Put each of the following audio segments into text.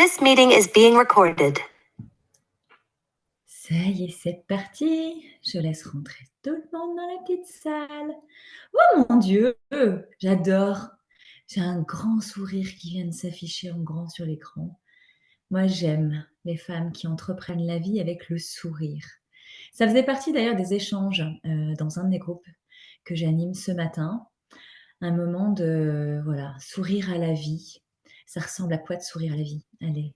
This meeting is being recorded. Ça y est, c'est parti. Je laisse rentrer tout le monde dans la petite salle. Oh mon Dieu, j'adore. J'ai un grand sourire qui vient de s'afficher en grand sur l'écran. Moi, j'aime les femmes qui entreprennent la vie avec le sourire. Ça faisait partie d'ailleurs des échanges dans un des groupes que j'anime ce matin. Un moment de, voilà, sourire à la vie. Ça ressemble à quoi de sourire à la vie? Allez,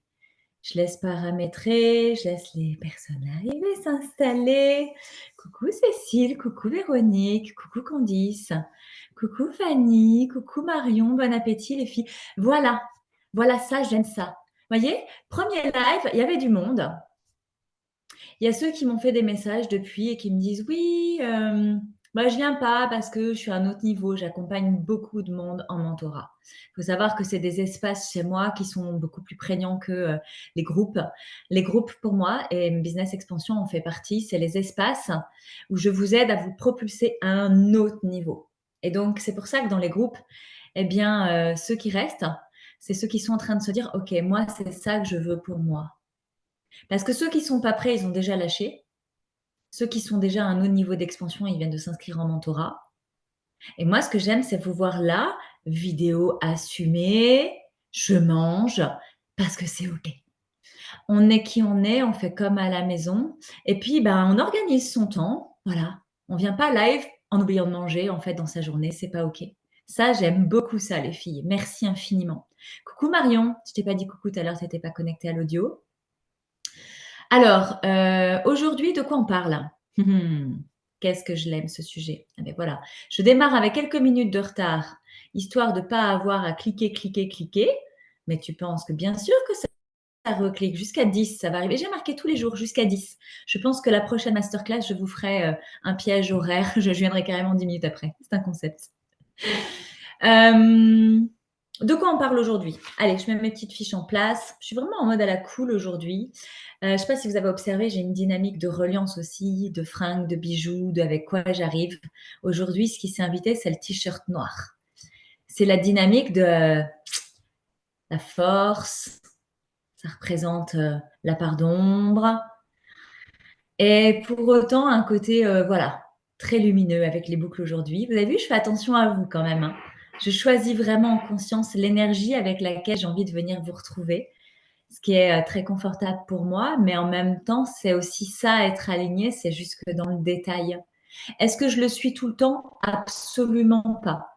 je laisse paramétrer, je laisse les personnes arriver, s'installer. Coucou Cécile, coucou Véronique, coucou Candice, coucou Fanny, coucou Marion, bon appétit les filles. Voilà, voilà ça, j'aime ça. Voyez, premier live, il y avait du monde. Il y a ceux qui m'ont fait des messages depuis et qui me disent oui, bah, je viens pas parce que je suis à un autre niveau, j'accompagne beaucoup de monde en mentorat. Il faut savoir que c'est des espaces chez moi qui sont beaucoup plus prégnants que les groupes. Les groupes pour moi, et Business Expansion en fait partie, c'est les espaces où je vous aide à vous propulser à un autre niveau. Et donc, c'est pour ça que dans les groupes, eh bien, ceux qui restent, c'est ceux qui sont en train de se dire, OK, moi, c'est ça que je veux pour moi. Parce que ceux qui sont pas prêts, ils ont déjà lâché. Ceux qui sont déjà à un autre niveau d'expansion, ils viennent de s'inscrire en mentorat. Et moi, ce que j'aime, c'est vous voir là, vidéo assumée, je mange, parce que c'est OK. On est qui on est, on fait comme à la maison. Et puis, ben, on organise son temps. Voilà. On vient pas live en oubliant de manger, en fait, dans sa journée. C'est pas OK. Ça, j'aime beaucoup ça, les filles. Merci infiniment. Coucou Marion. Je t'ai pas dit coucou tout à l'heure, tu n'étais pas connectée à l'audio. Alors, aujourd'hui, de quoi on parle? Qu'est-ce que je l'aime ce sujet? Ah ben voilà, je démarre avec quelques minutes de retard, histoire de ne pas avoir à cliquer, cliquer, cliquer. Mais tu penses que bien sûr que ça reclique jusqu'à 10, ça va arriver. J'ai marqué tous les jours jusqu'à 10. Je pense que la prochaine masterclass, je vous ferai un piège horaire. Je viendrai carrément 10 minutes après. C'est un concept. De quoi on parle aujourd'hui? Allez, je mets mes petites fiches en place. Je suis vraiment en mode à la cool aujourd'hui. Je ne sais pas si vous avez observé, j'ai une dynamique de reliance aussi, de fringues, de bijoux, de avec quoi j'arrive. Aujourd'hui, ce qui s'est invité, c'est le t-shirt noir. C'est la dynamique de la force. Ça représente la part d'ombre. Et pour autant, un côté, voilà, très lumineux avec les boucles aujourd'hui. Vous avez vu, je fais attention à vous quand même, hein. Je choisis vraiment en conscience l'énergie avec laquelle j'ai envie de venir vous retrouver, ce qui est très confortable pour moi, mais en même temps, c'est aussi ça, être aligné, c'est jusque dans le détail. Est-ce que je le suis tout le temps? Absolument pas.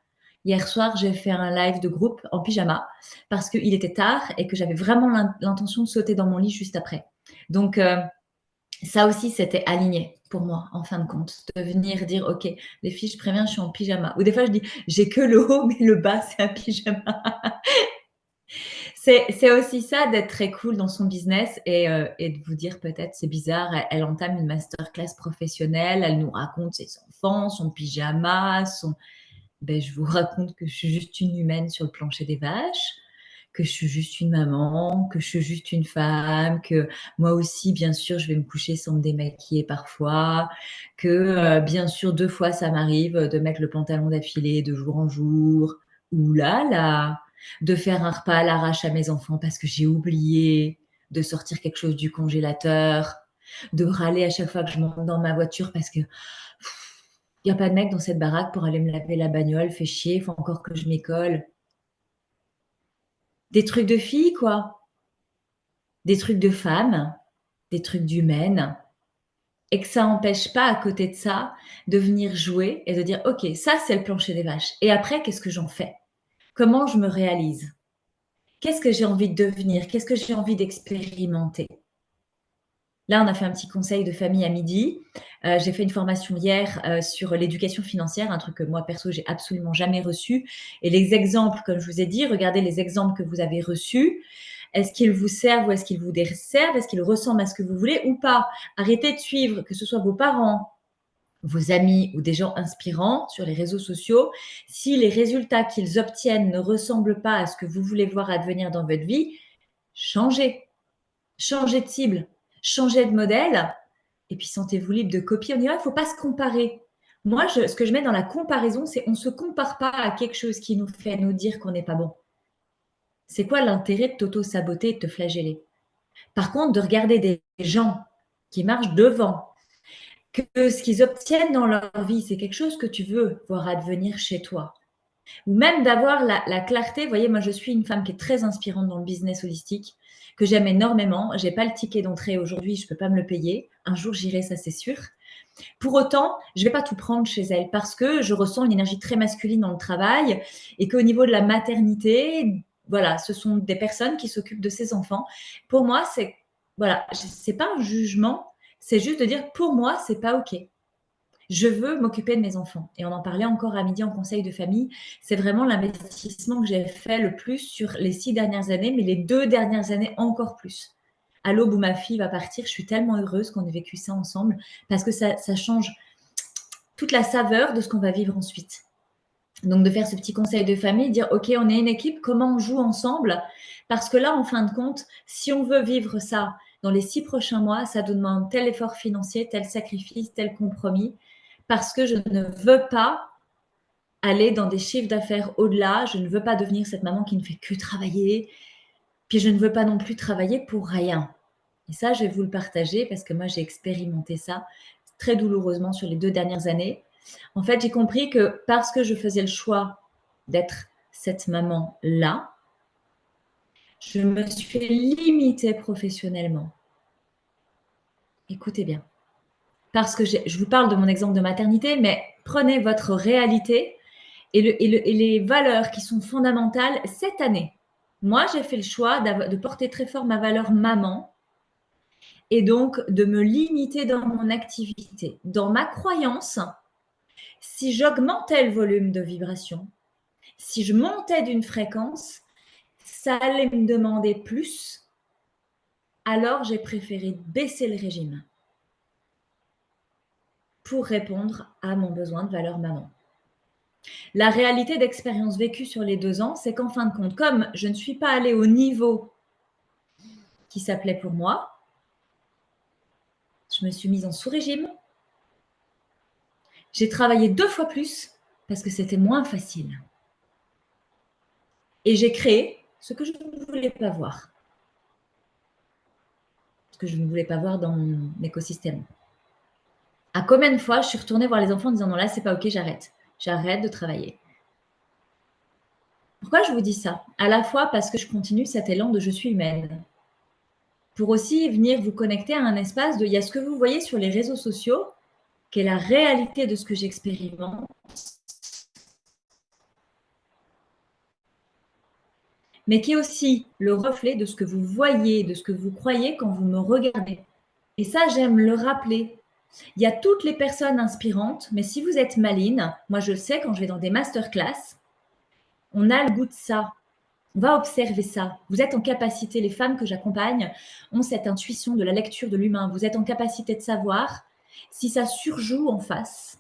Hier soir, j'ai fait un live de groupe en pyjama parce qu'il était tard et que j'avais vraiment l'intention de sauter dans mon lit juste après. Donc, ça aussi, c'était aligné pour moi, en fin de compte, de venir dire, OK, les filles, je préviens, je suis en pyjama. Ou des fois, je dis, j'ai que le haut, mais le bas, c'est un pyjama. C'est aussi ça d'être très cool dans son business et de vous dire peut-être, c'est bizarre, elle entame une masterclass professionnelle, elle nous raconte ses enfants, son pyjama, Ben, je vous raconte que je suis juste une humaine sur le plancher des vaches, que je suis juste une maman, que je suis juste une femme, que moi aussi, bien sûr, je vais me coucher sans me démaquiller parfois, que bien sûr, 2 fois, ça m'arrive de mettre le pantalon d'affilée de jour en jour. Ouh là là, de faire un repas à l'arrache à mes enfants parce que j'ai oublié de sortir quelque chose du congélateur, de râler à chaque fois que je monte dans ma voiture parce que il n'y a pas de mec dans cette baraque pour aller me laver la bagnole, fait chier, il faut encore que je m'y colle. Des trucs de filles, quoi. Des trucs de femmes, des trucs d'humaines. Et que ça n'empêche pas, à côté de ça, de venir jouer et de dire, OK, ça, c'est le plancher des vaches. Et après, qu'est-ce que j'en fais? Comment je me réalise? Qu'est-ce que j'ai envie de devenir? Qu'est-ce que j'ai envie d'expérimenter? Là, on a fait un petit conseil de famille à midi. J'ai fait une formation hier sur l'éducation financière, un truc que moi, perso, j'ai absolument jamais reçu. Et les exemples, comme je vous ai dit, regardez les exemples que vous avez reçus. Est-ce qu'ils vous servent ou est-ce qu'ils vous desservent? Est-ce qu'ils ressemblent à ce que vous voulez ou pas? Arrêtez de suivre, que ce soit vos parents, vos amis ou des gens inspirants sur les réseaux sociaux. Si les résultats qu'ils obtiennent ne ressemblent pas à ce que vous voulez voir advenir dans votre vie, changez. Changez de cible, changez de modèle, et puis sentez-vous libre de copier. On dirait, il ne faut pas se comparer. Moi, ce que je mets dans la comparaison, c'est on ne se compare pas à quelque chose qui nous fait nous dire qu'on n'est pas bon. C'est quoi l'intérêt de t'auto-saboter et de te flageller? Par contre, de regarder des gens qui marchent devant, que ce qu'ils obtiennent dans leur vie, c'est quelque chose que tu veux voir advenir chez toi. Ou même d'avoir la clarté. Vous voyez, moi, je suis une femme qui est très inspirante dans le business holistique, que j'aime énormément. Je n'ai pas le ticket d'entrée aujourd'hui, je ne peux pas me le payer. Un jour, j'irai, ça c'est sûr. Pour autant, je ne vais pas tout prendre chez elle parce que je ressens une énergie très masculine dans le travail et qu'au niveau de la maternité, voilà, ce sont des personnes qui s'occupent de ces enfants. Pour moi, c'est pas un jugement, c'est juste de dire pour moi, c'est pas OK. Je veux m'occuper de mes enfants. Et on en parlait encore à midi en conseil de famille. C'est vraiment l'investissement que j'ai fait le plus sur les 6 dernières années, mais les 2 dernières années encore plus. À l'aube où ma fille va partir, je suis tellement heureuse qu'on ait vécu ça ensemble parce que ça change toute la saveur de ce qu'on va vivre ensuite. Donc de faire ce petit conseil de famille, dire ok, on est une équipe, comment on joue ensemble? Parce que là, en fin de compte, si on veut vivre ça dans les 6 prochains mois, ça demande tel effort financier, tel sacrifice, tel compromis, parce que je ne veux pas aller dans des chiffres d'affaires au-delà, je ne veux pas devenir cette maman qui ne fait que travailler, puis je ne veux pas non plus travailler pour rien. Et ça, je vais vous le partager parce que moi, j'ai expérimenté ça très douloureusement sur les 2 dernières années. En fait, j'ai compris que parce que je faisais le choix d'être cette maman-là, je me suis limitée professionnellement. Écoutez bien. Parce que je vous parle de mon exemple de maternité, mais prenez votre réalité et les valeurs qui sont fondamentales cette année. Moi, j'ai fait le choix de porter très fort ma valeur maman et donc de me limiter dans mon activité. Dans ma croyance, si j'augmentais le volume de vibration, si je montais d'une fréquence, ça allait me demander plus. Alors, j'ai préféré baisser le régime pour répondre à mon besoin de valeur maman. La réalité d'expérience vécue sur les 2 ans, c'est qu'en fin de compte, comme je ne suis pas allée au niveau qui s'appelait pour moi, je me suis mise en sous-régime. J'ai travaillé 2 fois plus parce que c'était moins facile. Et j'ai créé ce que je ne voulais pas voir. Ce que je ne voulais pas voir dans mon écosystème. À combien de fois je suis retournée voir les enfants en disant non, là, c'est pas OK, j'arrête. J'arrête de travailler. Pourquoi je vous dis ça? À la fois parce que je continue cet élan de je suis humaine. Pour aussi venir vous connecter à un espace de il y a ce que vous voyez sur les réseaux sociaux, qui est la réalité de ce que j'expérimente, mais qui est aussi le reflet de ce que vous voyez, de ce que vous croyez quand vous me regardez. Et ça, j'aime le rappeler. Il y a toutes les personnes inspirantes, mais si vous êtes maline, moi je le sais quand je vais dans des masterclass, on a le goût de ça. On va observer ça. Vous êtes en capacité, les femmes que j'accompagne ont cette intuition de la lecture de l'humain. Vous êtes en capacité de savoir si ça surjoue en face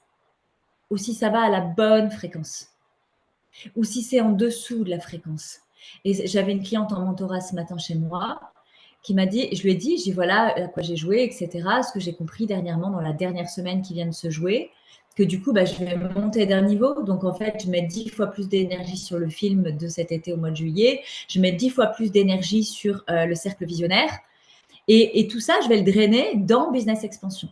ou si ça va à la bonne fréquence ou si c'est en dessous de la fréquence. Et j'avais une cliente en mentorat ce matin chez moi qui m'a dit, je lui ai dit, j'ai voilà à quoi j'ai joué, etc. Ce que j'ai compris dernièrement dans la dernière semaine qui vient de se jouer, que du coup, je vais monter d'un niveau. Donc, en fait, je mets 10 fois plus d'énergie sur le film de cet été au mois de juillet. Je mets 10 fois plus d'énergie sur le cercle visionnaire. Et tout ça, je vais le drainer dans Business Expansion.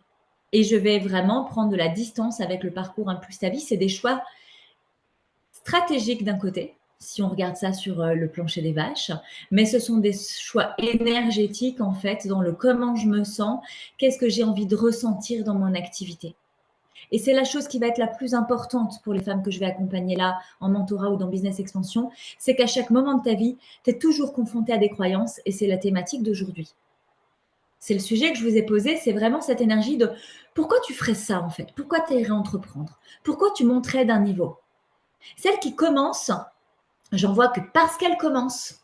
Et je vais vraiment prendre de la distance avec le parcours Impulse ta vie. C'est des choix stratégiques d'un côté, si on regarde ça sur le plancher des vaches, mais ce sont des choix énergétiques en fait dans le comment je me sens, qu'est-ce que j'ai envie de ressentir dans mon activité. Et c'est la chose qui va être la plus importante pour les femmes que je vais accompagner là en mentorat ou dans Business Expansion, c'est qu'à chaque moment de ta vie, tu es toujours confrontée à des croyances et c'est la thématique d'aujourd'hui. C'est le sujet que je vous ai posé, c'est vraiment cette énergie de pourquoi tu ferais ça en fait, pourquoi tu irais entreprendre, pourquoi tu monterais d'un niveau. Celles qui commencent, j'en vois que parce qu'elles commencent,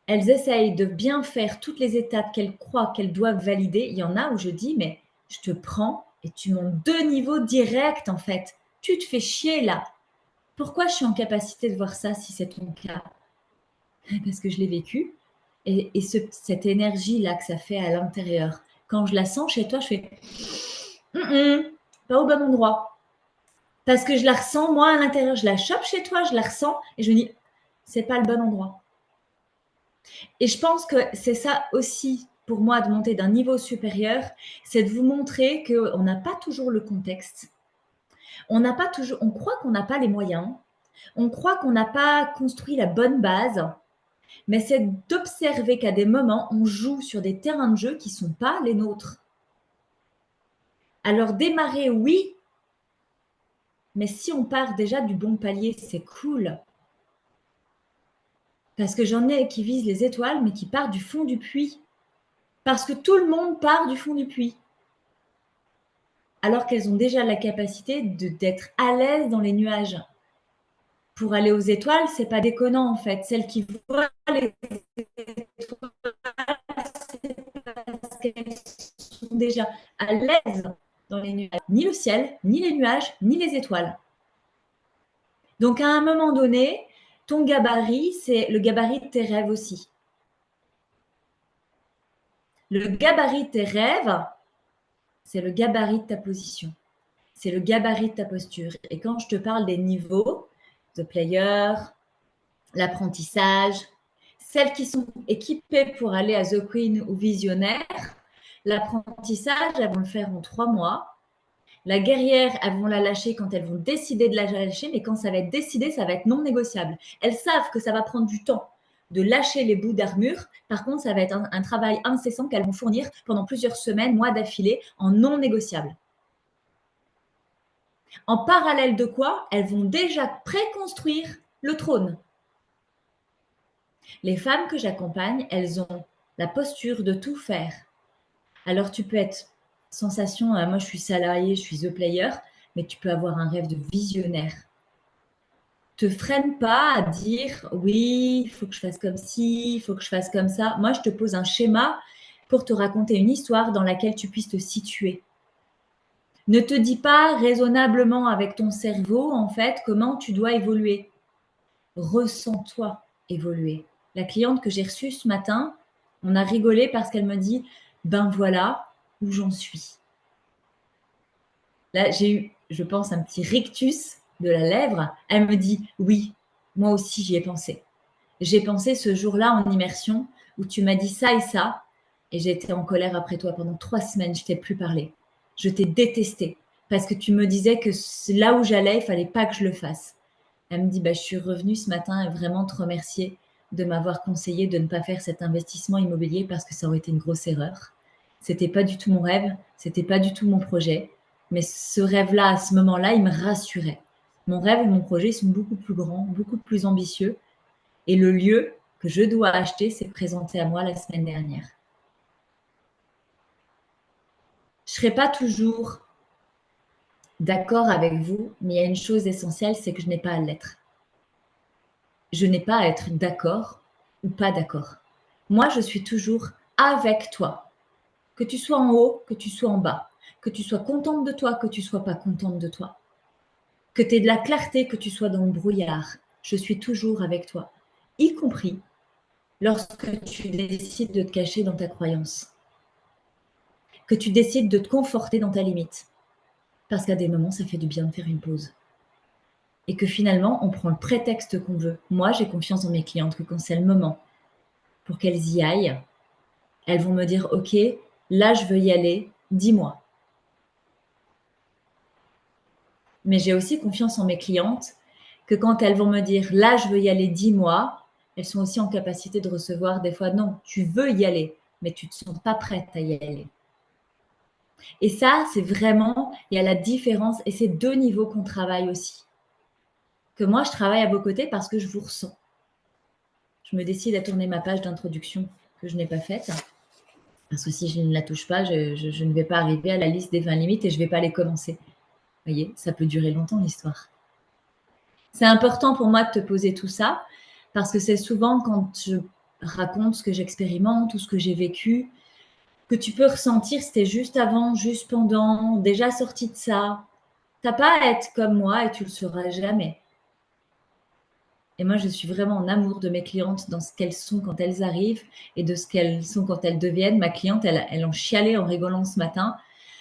elles essayent de bien faire toutes les étapes qu'elles croient qu'elles doivent valider. Il y en a où je dis, mais je te prends et tu montes 2 niveaux directs en fait. Tu te fais chier là. Pourquoi je suis en capacité de voir ça si c'est ton cas? Parce que je l'ai vécu. Et cette énergie-là que ça fait à l'intérieur, quand je la sens chez toi, je fais pas au bon endroit. Parce que je la ressens, moi, à l'intérieur. Je la chope chez toi, je la ressens et je me dis, c'est pas le bon endroit. Et je pense que c'est ça aussi pour moi de monter d'un niveau supérieur, c'est de vous montrer qu'on n'a pas toujours le contexte. On croit qu'on n'a pas les moyens, on croit qu'on n'a pas construit la bonne base, mais c'est d'observer qu'à des moments, on joue sur des terrains de jeu qui ne sont pas les nôtres. Alors démarrer, oui, mais si on part déjà du bon palier, c'est cool. Parce que j'en ai qui visent les étoiles, mais qui partent du fond du puits. Parce que tout le monde part du fond du puits. Alors qu'elles ont déjà la capacité d'être à l'aise dans les nuages. Pour aller aux étoiles, c'est pas déconnant en fait. Celles qui voient les étoiles, c'est parce qu'elles sont déjà à l'aise dans les nuages. Ni le ciel, ni les nuages, ni les étoiles. Donc à un moment donné, ton gabarit, c'est le gabarit de tes rêves aussi. Le gabarit de tes rêves, c'est le gabarit de ta position. C'est le gabarit de ta posture. Et quand je te parle des niveaux, the player, l'apprentissage, celles qui sont équipées pour aller à The Queen ou visionnaire, l'apprentissage, elles vont le faire en 3 mois. La guerrière, elles vont la lâcher quand elles vont décider de la lâcher, mais quand ça va être décidé, ça va être non négociable. Elles savent que ça va prendre du temps de lâcher les bouts d'armure. Par contre, ça va être un travail incessant qu'elles vont fournir pendant plusieurs semaines, mois d'affilée, en non négociable. En parallèle de quoi, elles vont déjà préconstruire le trône. Les femmes que j'accompagne, elles ont la posture de tout faire. Alors tu peux être sensation, moi je suis salariée, je suis the player, mais tu peux avoir un rêve de visionnaire. Te freine pas à dire oui, il faut que je fasse comme ci, il faut que je fasse comme ça. Moi je te pose un schéma pour te raconter une histoire dans laquelle tu puisses te situer. Ne te dis pas raisonnablement avec ton cerveau en fait comment tu dois évoluer. Ressens-toi évoluer. La cliente que j'ai reçue ce matin, on a rigolé parce qu'elle me dit ben voilà où j'en suis. Là, j'ai eu, je pense, un petit rictus de la lèvre. Elle me dit oui, moi aussi j'y ai pensé. J'ai pensé ce jour-là en immersion où tu m'as dit ça et j'ai été en colère après toi pendant 3 semaines, je t'ai plus parlé. Je t'ai détesté parce que tu me disais que là où j'allais, il fallait pas que je le fasse. Elle me dit bah, je suis revenue ce matin et vraiment te remercier de m'avoir conseillé de ne pas faire cet investissement immobilier parce que ça aurait été une grosse erreur. C'était pas du tout mon rêve, c'était pas du tout mon projet, mais ce rêve-là, à ce moment-là, il me rassurait. Mon rêve et mon projet sont beaucoup plus grands, beaucoup plus ambitieux, et le lieu que je dois acheter s'est présenté à moi la semaine dernière. Je ne serai pas toujours d'accord avec vous, mais il y a une chose essentielle, c'est que je n'ai pas à l'être. Je n'ai pas à être d'accord ou pas d'accord. Moi, je suis toujours avec toi. Que tu sois en haut, que tu sois en bas, que tu sois contente de toi, que tu sois pas contente de toi, que tu aies de la clarté, que tu sois dans le brouillard. Je suis toujours avec toi, y compris lorsque tu décides de te cacher dans ta croyance, que tu décides de te conforter dans ta limite. Parce qu'à des moments, ça fait du bien de faire une pause. Et que finalement, on prend le prétexte qu'on veut. Moi, j'ai confiance en mes clientes que quand c'est le moment pour qu'elles y aillent, elles vont me dire, OK, là, je veux y aller, dis-moi. Mais j'ai aussi confiance en mes clientes que quand elles vont me dire, là, je veux y aller, dis-moi, elles sont aussi en capacité de recevoir des fois, non, tu veux y aller, mais tu ne te sens pas prête à y aller. Et ça, c'est vraiment, il y a la différence, et c'est 2 niveaux qu'on travaille aussi. Que moi, je travaille à vos côtés parce que je vous ressens. Je me décide à tourner ma page d'introduction que je n'ai pas faite. Parce que si je ne la touche pas, je ne vais pas arriver à la liste des 20 limites et je ne vais pas les commencer. Vous voyez, ça peut durer longtemps l'histoire. C'est important pour moi de te poser tout ça parce que c'est souvent quand je raconte ce que j'expérimente ou ce que j'ai vécu que tu peux ressentir c'était juste avant, juste pendant, déjà sorti de ça. Tu n'as pas à être comme moi et tu le seras jamais. Et moi, je suis vraiment en amour de mes clientes dans ce qu'elles sont quand elles arrivent et de ce qu'elles sont quand elles deviennent. Ma cliente, elle en chialait en rigolant ce matin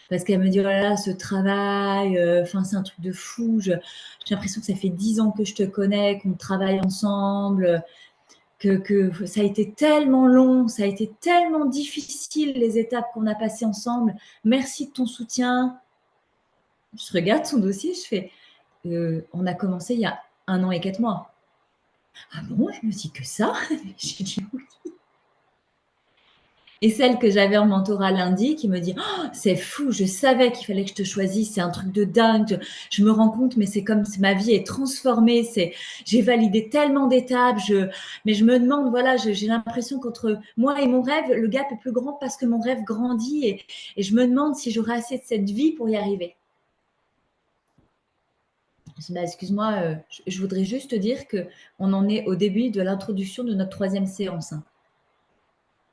Parce qu'elle me dit: «Oh là là, ce travail, enfin, c'est un truc de fou. J'ai l'impression que ça fait 10 ans que je te connais, qu'on travaille ensemble, que ça a été tellement long, ça a été tellement difficile les étapes qu'on a passées ensemble. Merci de ton soutien.» Je regarde son dossier, je fais: On a commencé il y a 1 an et 4 mois.» «Ah bon?» Je me dis: «Que ça?» J'ai dit: «Oui.» Et celle que j'avais en mentorat lundi qui me dit: «Oh, c'est fou, je savais qu'il fallait que je te choisisse, c'est un truc de dingue. Je me rends compte, mais c'est comme si ma vie est transformée. J'ai validé tellement d'étapes. Mais je me demande, voilà, j'ai l'impression qu'entre moi et mon rêve, le gap est plus grand parce que mon rêve grandit et je me demande si j'aurai assez de cette vie pour y arriver.» Je dis: «Bah, excuse-moi, je voudrais juste te dire qu'on en est au début de l'introduction de notre 3e séance, hein.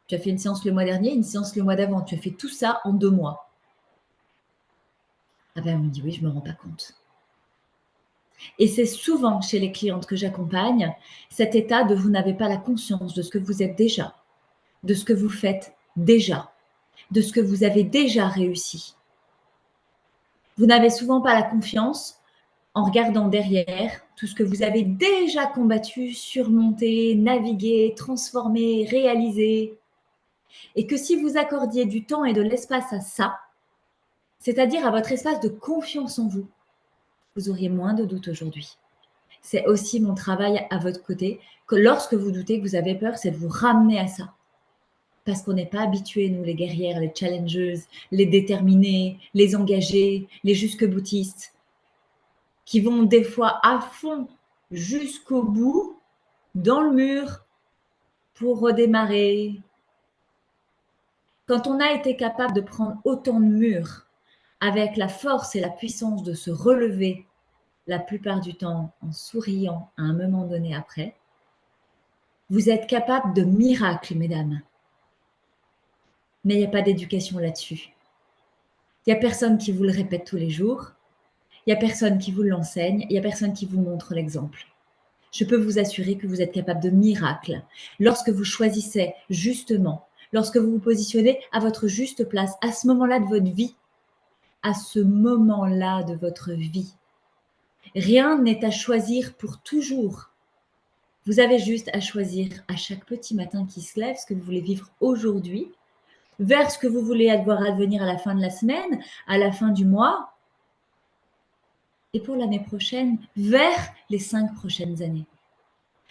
Tu as fait une séance le mois dernier, une séance le mois d'avant. Tu as fait tout ça en 2 mois.» Ah ben, elle me dit: «Oui, je me rends pas compte.» Et c'est souvent chez les clientes que j'accompagne, cet état de vous n'avez pas la conscience de ce que vous êtes déjà, de ce que vous faites déjà, de ce que vous avez déjà réussi. Vous n'avez souvent pas la confiance en regardant derrière tout ce que vous avez déjà combattu, surmonté, navigué, transformé, réalisé. Et que si vous accordiez du temps et de l'espace à ça, c'est-à-dire à votre espace de confiance en vous, vous auriez moins de doutes aujourd'hui. C'est aussi mon travail à votre côté, que lorsque vous doutez, que vous avez peur, c'est de vous ramener à ça. Parce qu'on n'est pas habitués, nous, les guerrières, les challengers, les déterminés, les engagés, les jusque-boutistes, qui vont des fois à fond jusqu'au bout, dans le mur, pour redémarrer. Quand on a été capable de prendre autant de murs, avec la force et la puissance de se relever, la plupart du temps en souriant à un moment donné après, vous êtes capable de miracles, mesdames. Mais il n'y a pas d'éducation là-dessus. Il n'y a personne qui vous le répète tous les jours. Il n'y a personne qui vous l'enseigne. Il n'y a personne qui vous montre l'exemple. Je peux vous assurer que vous êtes capable de miracles lorsque vous choisissez justement, lorsque vous vous positionnez à votre juste place, à ce moment-là de votre vie, à ce moment-là de votre vie. Rien n'est à choisir pour toujours. Vous avez juste à choisir à chaque petit matin qui se lève ce que vous voulez vivre aujourd'hui, vers ce que vous voulez voir advenir à la fin de la semaine, à la fin du mois, et pour l'année prochaine, vers les 5 prochaines années.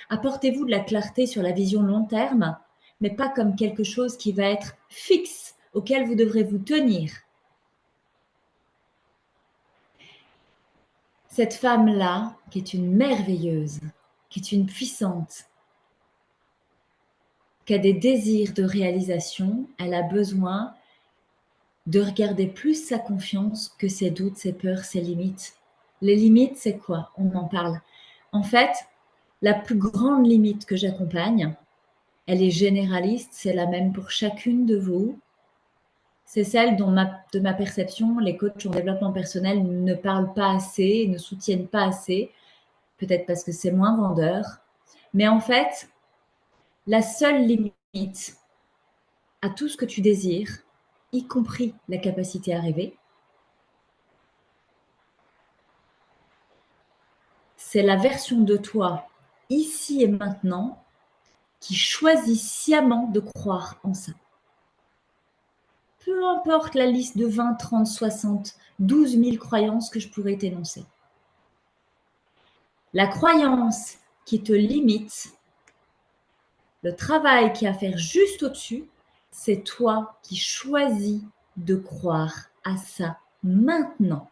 Apportez-vous de la clarté sur la vision long terme, mais pas comme quelque chose qui va être fixe, auquel vous devrez vous tenir. Cette femme-là, qui est une merveilleuse, qui est une puissante, qui a des désirs de réalisation, elle a besoin de regarder plus sa confiance que ses doutes, ses peurs, ses limites. Les limites, c'est quoi? On en parle. En fait, la plus grande limite que j'accompagne, elle est généraliste, c'est la même pour chacune de vous. C'est celle dont de ma perception, les coachs en développement personnel ne parlent pas assez, ne soutiennent pas assez, peut-être parce que c'est moins vendeur. Mais en fait, la seule limite à tout ce que tu désires, y compris la capacité à rêver, c'est la version de toi, ici et maintenant, qui choisit sciemment de croire en ça. Peu importe la liste de 20, 30, 60, 12 000 croyances que je pourrais t'énoncer. La croyance qui te limite, le travail qu'il y a à faire juste au-dessus, c'est toi qui choisis de croire à ça maintenant.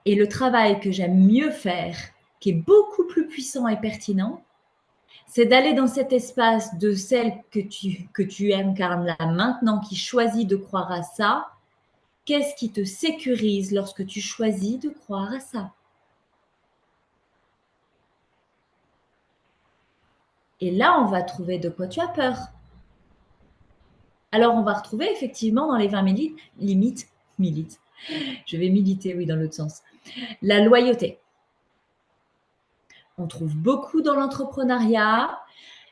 Et le travail que j'aime mieux faire, qui est beaucoup plus puissant et pertinent, c'est d'aller dans cet espace de celle que tu aimes, Carla, maintenant, qui choisit de croire à ça. Qu'est-ce qui te sécurise lorsque tu choisis de croire à ça? Et là, on va trouver de quoi tu as peur. Alors, on va retrouver effectivement dans les 20 limites, je vais militer, oui, dans l'autre sens, la loyauté. On trouve beaucoup dans l'entrepreneuriat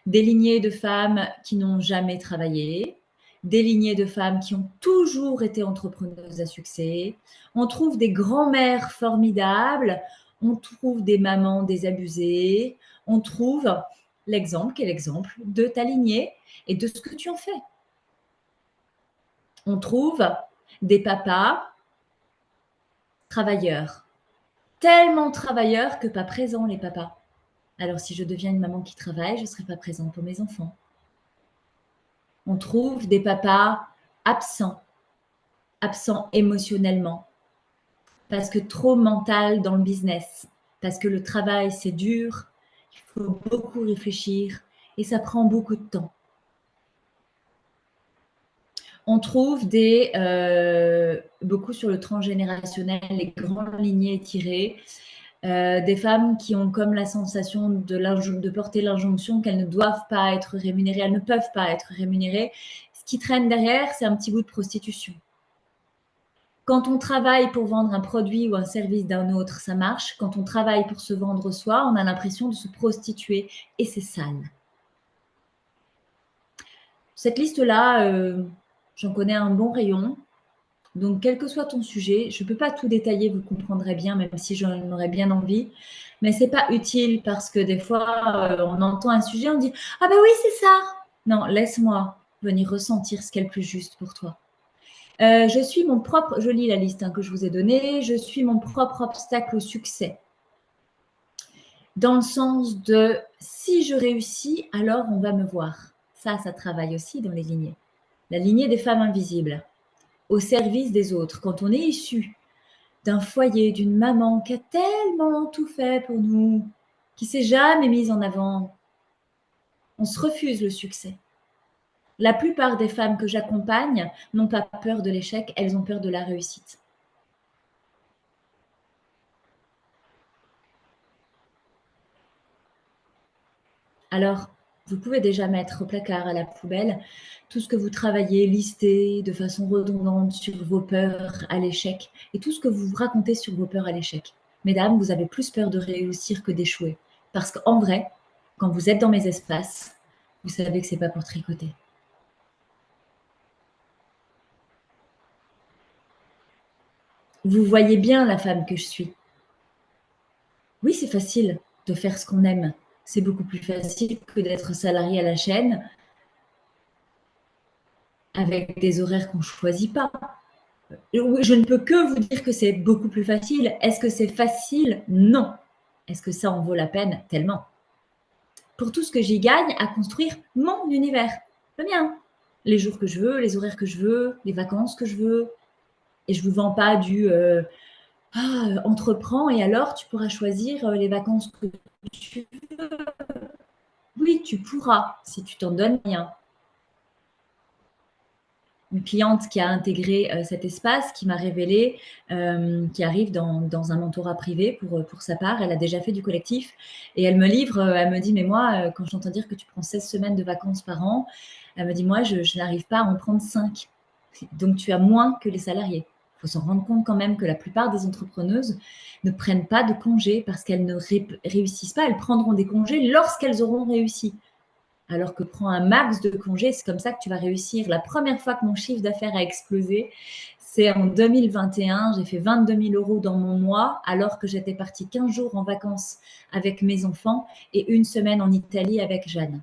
des lignées de femmes qui n'ont jamais travaillé, des lignées de femmes qui ont toujours été entrepreneuses à succès. On trouve des grands-mères formidables. On trouve des mamans désabusées. On trouve l'exemple qui est l'exemple de ta lignée et de ce que tu en fais. On trouve des papas travailleurs, tellement travailleurs que pas présents les papas. Alors si je deviens une maman qui travaille, je ne serai pas présente pour mes enfants. On trouve des papas absents, absents émotionnellement, parce que trop mental dans le business, parce que le travail c'est dur, il faut beaucoup réfléchir et ça prend beaucoup de temps. On trouve beaucoup sur le transgénérationnel, les grandes lignées étirées, des femmes qui ont comme la sensation de porter l'injonction qu'elles ne doivent pas être rémunérées, elles ne peuvent pas être rémunérées. Ce qui traîne derrière, c'est un petit bout de prostitution. Quand on travaille pour vendre un produit ou un service d'un autre, ça marche. Quand on travaille pour se vendre soi, on a l'impression de se prostituer et c'est sale. Cette liste-là, j'en connais un bon rayon. Donc, quel que soit ton sujet, je ne peux pas tout détailler, vous comprendrez bien, même si j'en aurais bien envie. Mais ce n'est pas utile parce que des fois, on entend un sujet, on dit « Ah ben oui, c'est ça !» Non, laisse-moi venir ressentir ce qui est le plus juste pour toi. Je lis la liste que je vous ai donnée, je suis mon propre obstacle au succès. Dans le sens de si je réussis, alors on va me voir. Ça travaille aussi dans les lignées. La lignée des femmes invisibles, au service des autres. Quand on est issu d'un foyer, d'une maman qui a tellement tout fait pour nous, qui s'est jamais mise en avant, on se refuse le succès. La plupart des femmes que j'accompagne n'ont pas peur de l'échec, elles ont peur de la réussite. Alors, vous pouvez déjà mettre au placard, à la poubelle, tout ce que vous travaillez, listé de façon redondante sur vos peurs à l'échec et tout ce que vous vous racontez sur vos peurs à l'échec. Mesdames, vous avez plus peur de réussir que d'échouer. Parce qu'en vrai, quand vous êtes dans mes espaces, vous savez que c'est pas pour tricoter. Vous voyez bien la femme que je suis. Oui, c'est facile de faire ce qu'on aime. C'est beaucoup plus facile que d'être salarié à la chaîne avec des horaires qu'on ne choisit pas. Je ne peux que vous dire que c'est beaucoup plus facile. Est-ce que c'est facile? Non. Est-ce que ça en vaut la peine? Tellement. Pour tout ce que j'y gagne à construire mon univers, le mien. Les jours que je veux, les horaires que je veux, les vacances que je veux. Et je ne vous vends pas du entreprends et alors tu pourras choisir les vacances que tu veux. Oui, tu pourras si tu t'en donnes bien. Une cliente qui a intégré cet espace, qui m'a révélé, qui arrive dans un mentorat privé pour sa part. Elle a déjà fait du collectif et elle me livre, elle me dit, mais moi, quand j'entends dire que tu prends 16 semaines de vacances par an, elle me dit, moi, je n'arrive pas à en prendre 5. Donc, tu as moins que les salariés. Il faut s'en rendre compte quand même que la plupart des entrepreneuses ne prennent pas de congés parce qu'elles ne réussissent pas. Elles prendront des congés lorsqu'elles auront réussi. Alors que prends un max de congés, c'est comme ça que tu vas réussir. La première fois que mon chiffre d'affaires a explosé, c'est en 2021. J'ai fait 22 000 euros dans mon mois alors que j'étais partie 15 jours en vacances avec mes enfants et une semaine en Italie avec Jeanne,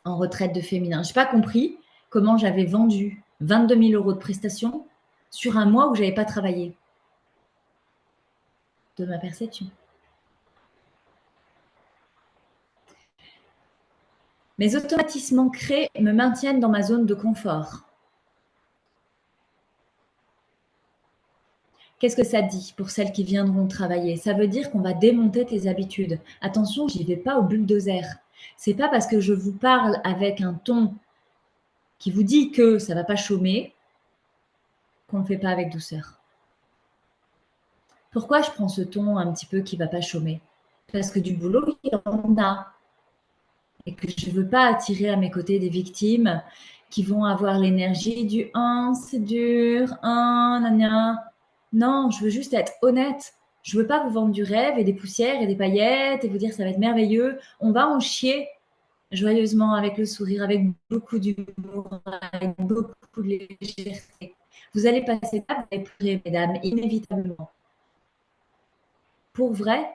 en retraite de féminin. Je n'ai pas compris comment j'avais vendu 22 000 euros de prestations sur un mois où je n'avais pas travaillé. De ma perception. Mes automatismes ancrés me maintiennent dans ma zone de confort. Qu'est-ce que ça dit pour celles qui viendront travailler? Ça veut dire qu'on va démonter tes habitudes. Attention, j'y vais pas au bulldozer. C'est pas parce que je vous parle avec un ton qui vous dit que ça va pas chômer qu'on ne fait pas avec douceur. Pourquoi je prends ce ton un petit peu qui va pas chômer? Parce que du boulot, il y en a. Et que je ne veux pas attirer à mes côtés des victimes qui vont avoir l'énergie du « c'est dur, gna. » Non, je veux juste être honnête. Je ne veux pas vous vendre du rêve et des poussières et des paillettes et vous dire ça va être merveilleux. On va en chier. joyeusement, avec le sourire, avec beaucoup d'humour, avec beaucoup de légèreté. Vous allez passer là, vous allez pleurer, mesdames, inévitablement. Pour vrai,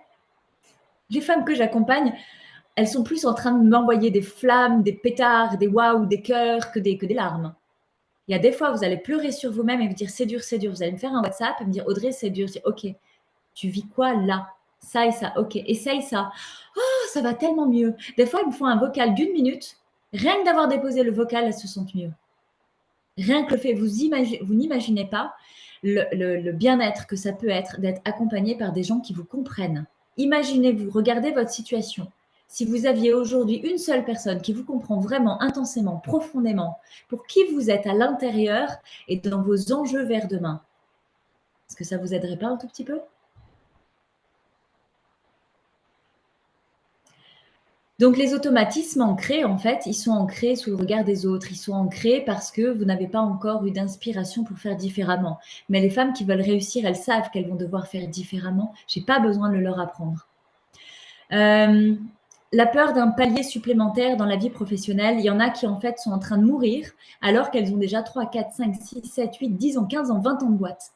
les femmes que j'accompagne, elles sont plus en train de m'envoyer des flammes, des pétards, des waouh, des cœurs que des larmes. Il y a des fois, vous allez pleurer sur vous-même et vous dire c'est dur, c'est dur. Vous allez me faire un WhatsApp et me dire Audrey, c'est dur. Je dis ok, tu vis quoi là? Ça et ça, ok, essaye ça. Oh, ça va tellement mieux. Des fois, ils me font un vocal d'1 minute. Rien que d'avoir déposé le vocal, elles se sentent mieux. Rien que le fait, vous n'imaginez pas le bien-être que ça peut être d'être accompagné par des gens qui vous comprennent. Imaginez-vous, regardez votre situation. Si vous aviez aujourd'hui une seule personne qui vous comprend vraiment intensément, profondément, pour qui vous êtes à l'intérieur et dans vos enjeux vers demain, est-ce que ça vous aiderait pas un tout petit peu? Donc les automatismes ancrés, en fait, ils sont ancrés sous le regard des autres. Ils sont ancrés parce que vous n'avez pas encore eu d'inspiration pour faire différemment. Mais les femmes qui veulent réussir, elles savent qu'elles vont devoir faire différemment. J'ai pas besoin de le leur apprendre. La peur d'un palier supplémentaire dans la vie professionnelle, il y en a qui en fait sont en train de mourir alors qu'elles ont déjà 3, 4, 5, 6, 7, 8, 10 ans, 15 ans, 20 ans de boîte.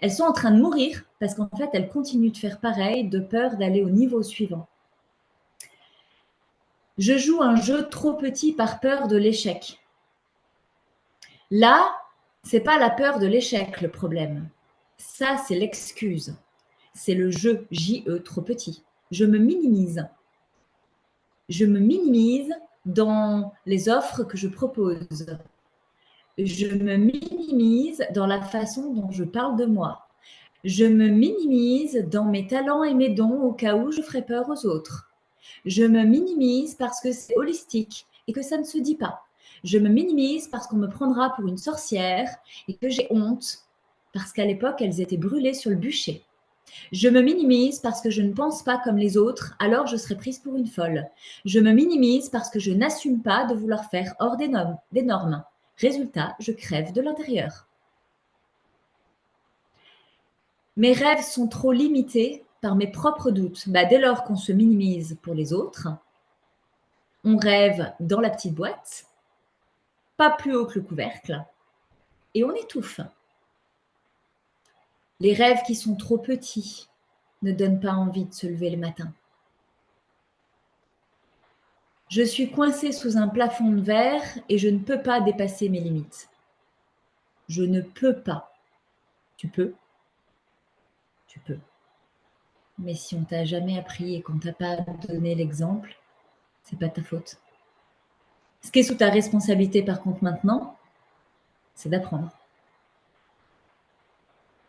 Elles sont en train de mourir parce qu'en fait, elles continuent de faire pareil de peur d'aller au niveau suivant. Je joue un jeu trop petit par peur de l'échec. Là, c'est pas la peur de l'échec le problème. Ça, c'est l'excuse. C'est le jeu, J-E, trop petit. Je me minimise. Je me minimise dans les offres que je propose. Je me minimise dans la façon dont je parle de moi. Je me minimise dans mes talents et mes dons au cas où je ferais peur aux autres. Je me minimise parce que c'est holistique et que ça ne se dit pas. Je me minimise parce qu'on me prendra pour une sorcière et que j'ai honte parce qu'à l'époque, elles étaient brûlées sur le bûcher. Je me minimise parce que je ne pense pas comme les autres, alors je serai prise pour une folle. Je me minimise parce que je n'assume pas de vouloir faire hors des normes. Résultat, je crève de l'intérieur. Mes rêves sont trop limités par mes propres doutes. Dès lors qu'on se minimise pour les autres, on rêve dans la petite boîte, pas plus haut que le couvercle, et on étouffe. Les rêves qui sont trop petits ne donnent pas envie de se lever le matin. Je suis coincée sous un plafond de verre et je ne peux pas dépasser mes limites. Je ne peux pas. Tu peux. Tu peux. Mais si on t'a jamais appris et qu'on t'a pas donné l'exemple, c'est pas ta faute. Ce qui est sous ta responsabilité par contre maintenant, c'est d'apprendre.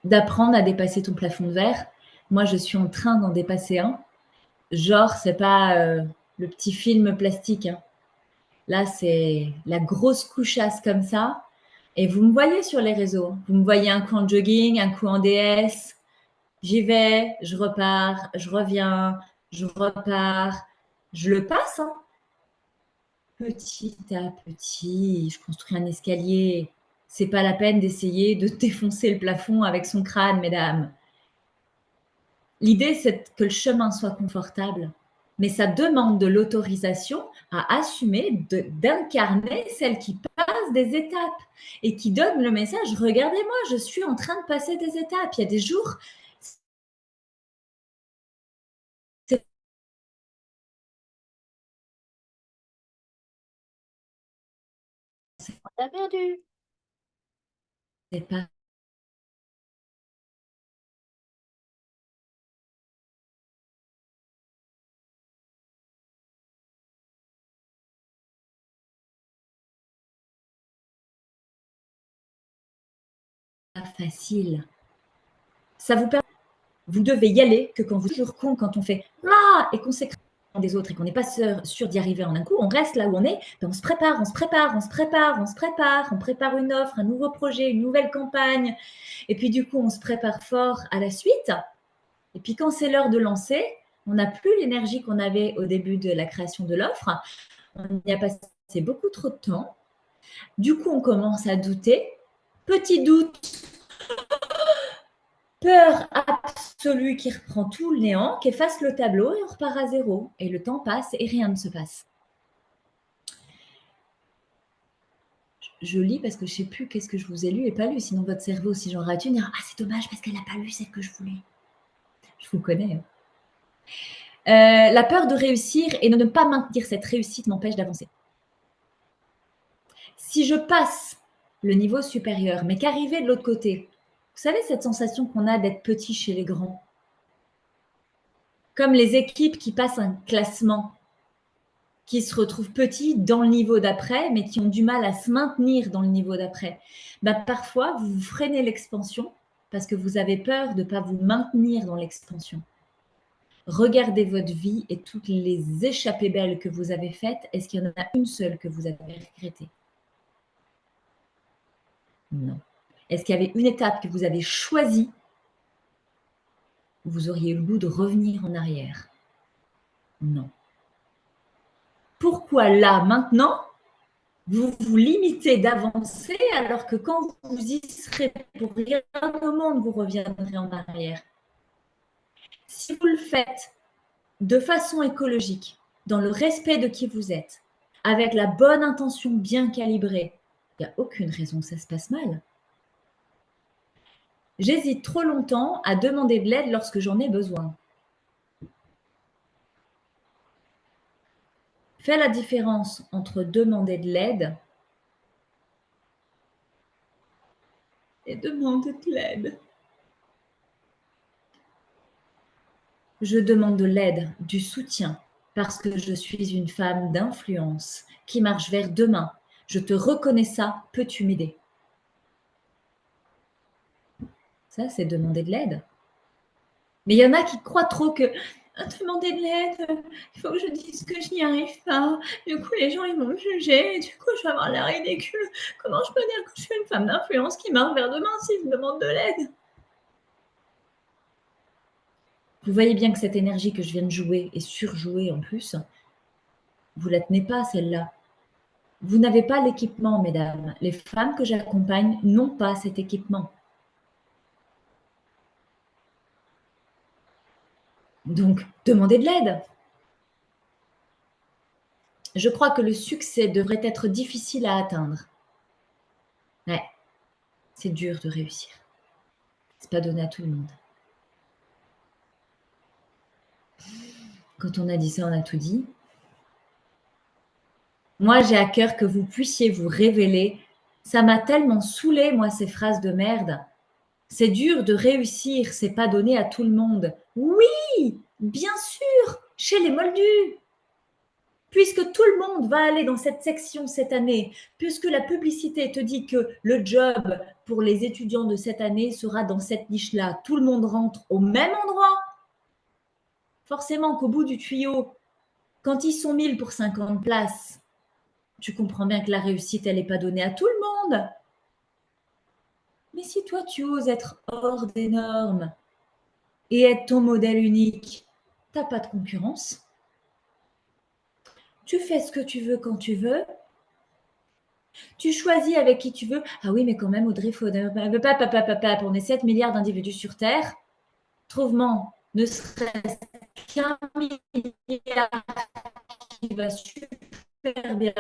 D'apprendre à dépasser ton plafond de verre. Moi, je suis en train d'en dépasser un. Genre, c'est pas le petit film plastique. Hein. Là, c'est la grosse couchasse comme ça. Et vous me voyez sur les réseaux. Vous me voyez un coup en jogging, un coup en DS. J'y vais, je repars, je reviens, je repars. Je le passe. Hein. Petit à petit, je construis un escalier. C'est pas la peine d'essayer de défoncer le plafond avec son crâne, mesdames. L'idée, c'est que le chemin soit confortable, mais ça demande de l'autorisation à assumer d'incarner celle qui passe des étapes et qui donne le message, regardez-moi, je suis en train de passer des étapes. Il y a des jours, On t'a perdu. c'est pas facile. Ça vous permet, vous devez y aller que quand vous toujours con, quand on fait ah et qu'on s'écrase des autres et qu'on n'est pas sûr d'y arriver en un coup, on reste là où on est, on se prépare, on se prépare, on se prépare, on se prépare, on prépare une offre, un nouveau projet, une nouvelle campagne, et puis du coup on se prépare fort à la suite, et puis quand c'est l'heure de lancer, on n'a plus l'énergie qu'on avait au début de la création de l'offre, on y a passé beaucoup trop de temps, du coup on commence à douter, petit doute, peur absolue qui reprend tout le néant, qui efface le tableau et on repart à zéro. Et le temps passe et rien ne se passe. je lis parce que je ne sais plus qu'est-ce que je vous ai lu et pas lu. Sinon, votre cerveau, si j'en rate une, dira ah, c'est dommage parce qu'elle n'a pas lu celle que je voulais. Je vous connais. La peur de réussir et de ne pas maintenir cette réussite m'empêche d'avancer. Si je passe le niveau supérieur, mais qu'arriver de l'autre côté, vous savez cette sensation qu'on a d'être petit chez les grands, comme les équipes qui passent un classement, qui se retrouvent petits dans le niveau d'après, mais qui ont du mal à se maintenir dans le niveau d'après. Parfois, vous freinez l'expansion parce que vous avez peur de ne pas vous maintenir dans l'expansion. Regardez votre vie et toutes les échappées belles que vous avez faites. Est-ce qu'il y en a une seule que vous avez regrettée? Non. Est-ce qu'il y avait une étape que vous avez choisie où vous auriez eu le goût de revenir en arrière? Non. Pourquoi là, maintenant, vous vous limitez d'avancer alors que quand vous y serez pour rien au monde, vous reviendrez en arrière? Si vous le faites de façon écologique, dans le respect de qui vous êtes, avec la bonne intention bien calibrée, il n'y a aucune raison que ça se passe mal. J'hésite trop longtemps à demander de l'aide lorsque j'en ai besoin. Fais la différence entre demander de l'aide et demander de l'aide. Je demande de l'aide, du soutien, parce que je suis une femme d'influence qui marche vers demain. Je te reconnais ça, peux-tu m'aider? Ça, c'est demander de l'aide. Mais il y en a qui croient trop que demander de l'aide, il faut que je dise que je n'y arrive pas. Du coup, les gens, ils vont me juger. Du coup, je vais avoir l'air ridicule. Comment je peux dire que je suis une femme d'influence qui marche vers demain si je demande de l'aide? Vous voyez bien que cette énergie que je viens de jouer et surjouer en plus, vous ne la tenez pas, celle-là. Vous n'avez pas l'équipement, mesdames. Les femmes que j'accompagne n'ont pas cet équipement. Donc, demandez de l'aide. Je crois que le succès devrait être difficile à atteindre. Ouais, c'est dur de réussir. C'est pas donné à tout le monde. Quand on a dit ça, on a tout dit. Moi, j'ai à cœur que vous puissiez vous révéler. Ça m'a tellement saoulé, moi, ces phrases de merde. C'est dur de réussir, c'est pas donné à tout le monde. Oui, bien sûr, chez les moldus. Puisque tout le monde va aller dans cette section cette année, puisque la publicité te dit que le job pour les étudiants de cette année sera dans cette niche-là, tout le monde rentre au même endroit. Forcément qu'au bout du tuyau, quand ils sont 1000 pour 50 places, tu comprends bien que la réussite, elle n'est pas donnée à tout le monde. Mais si toi, tu oses être hors des normes et être ton modèle unique, tu n'as pas de concurrence. Tu fais ce que tu veux quand tu veux. Tu choisis avec qui tu veux. Ah oui, mais quand même, Audrey, on est 7 milliards d'individus sur Terre. Trouve-moi, ne serait-ce qu'un milliard qui va super bien,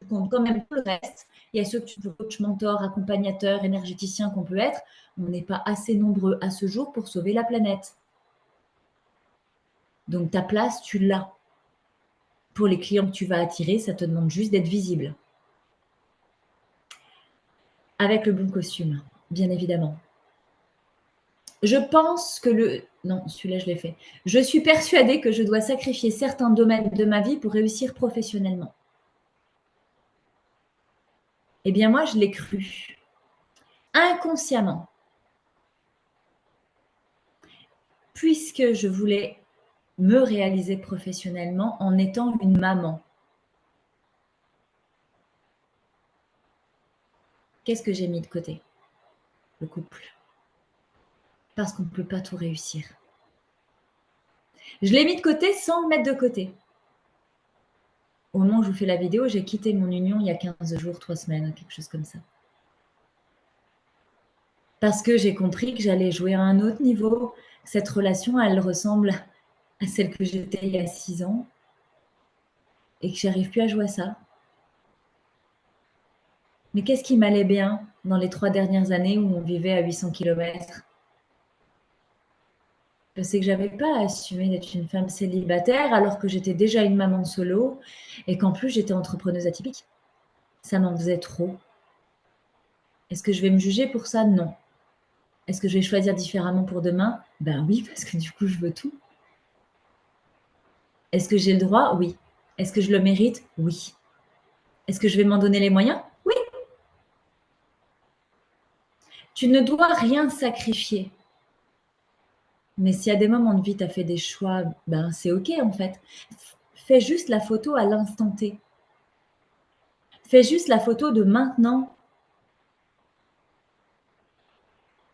compte quand même tout le reste. Il y a ceux que tu veux, coach, mentor, accompagnateur, énergéticien qu'on peut être. On n'est pas assez nombreux à ce jour pour sauver la planète. Donc ta place, tu l'as. Pour les clients que tu vas attirer, ça te demande juste d'être visible. Avec le bon costume, bien évidemment. Je pense que le... Non, celui-là, je l'ai fait. Je suis persuadée que je dois sacrifier certains domaines de ma vie pour réussir professionnellement. Eh bien, moi, je l'ai cru. Inconsciemment. Puisque je voulais me réaliser professionnellement en étant une maman. Qu'est-ce que j'ai mis de côté? Le couple. Parce qu'on ne peut pas tout réussir. Je l'ai mis de côté sans le mettre de côté. Au moment où je vous fais la vidéo, j'ai quitté mon union il y a 15 jours, 3 semaines, quelque chose comme ça. Parce que j'ai compris que j'allais jouer à un autre niveau. Cette relation, elle ressemble à celle que j'étais il y a 6 ans et que j'arrive plus à jouer à ça. Mais qu'est-ce qui m'allait bien dans les 3 dernières années où on vivait à 800 kilomètres? C'est que j'avais pas assumé d'être une femme célibataire alors que j'étais déjà une maman solo et qu'en plus j'étais entrepreneuse atypique. Ça m'en faisait trop. Est-ce que je vais me juger pour ça? Non. Est-ce que je vais choisir différemment pour demain? Ben oui, parce que du coup je veux tout. Est-ce que j'ai le droit? Oui. Est-ce que je le mérite? Oui. Est-ce que je vais m'en donner les moyens? Oui. Tu ne dois rien sacrifier. Mais s'il y a des moments de vie, tu as fait des choix, ben c'est ok en fait. Fais juste la photo à l'instant T. Fais juste la photo de maintenant.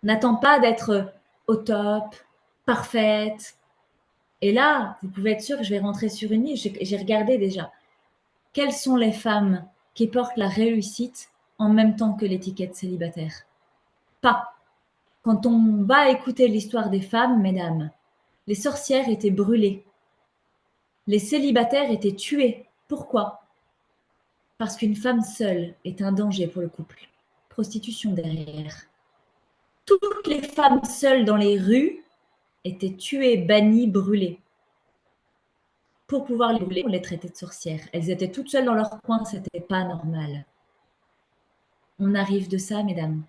N'attends pas d'être au top, parfaite. Et là, vous pouvez être sûr que je vais rentrer sur une liste. J'ai regardé déjà. Quelles sont les femmes qui portent la réussite en même temps que l'étiquette célibataire? Pas. Quand on va écouter l'histoire des femmes, mesdames, les sorcières étaient brûlées. Les célibataires étaient tués. Pourquoi? Parce qu'une femme seule est un danger pour le couple. Prostitution derrière. Toutes les femmes seules dans les rues étaient tuées, bannies, brûlées. Pour pouvoir les brûler, on les traitait de sorcières. Elles étaient toutes seules dans leur coin, c'était pas normal. On arrive de ça, mesdames.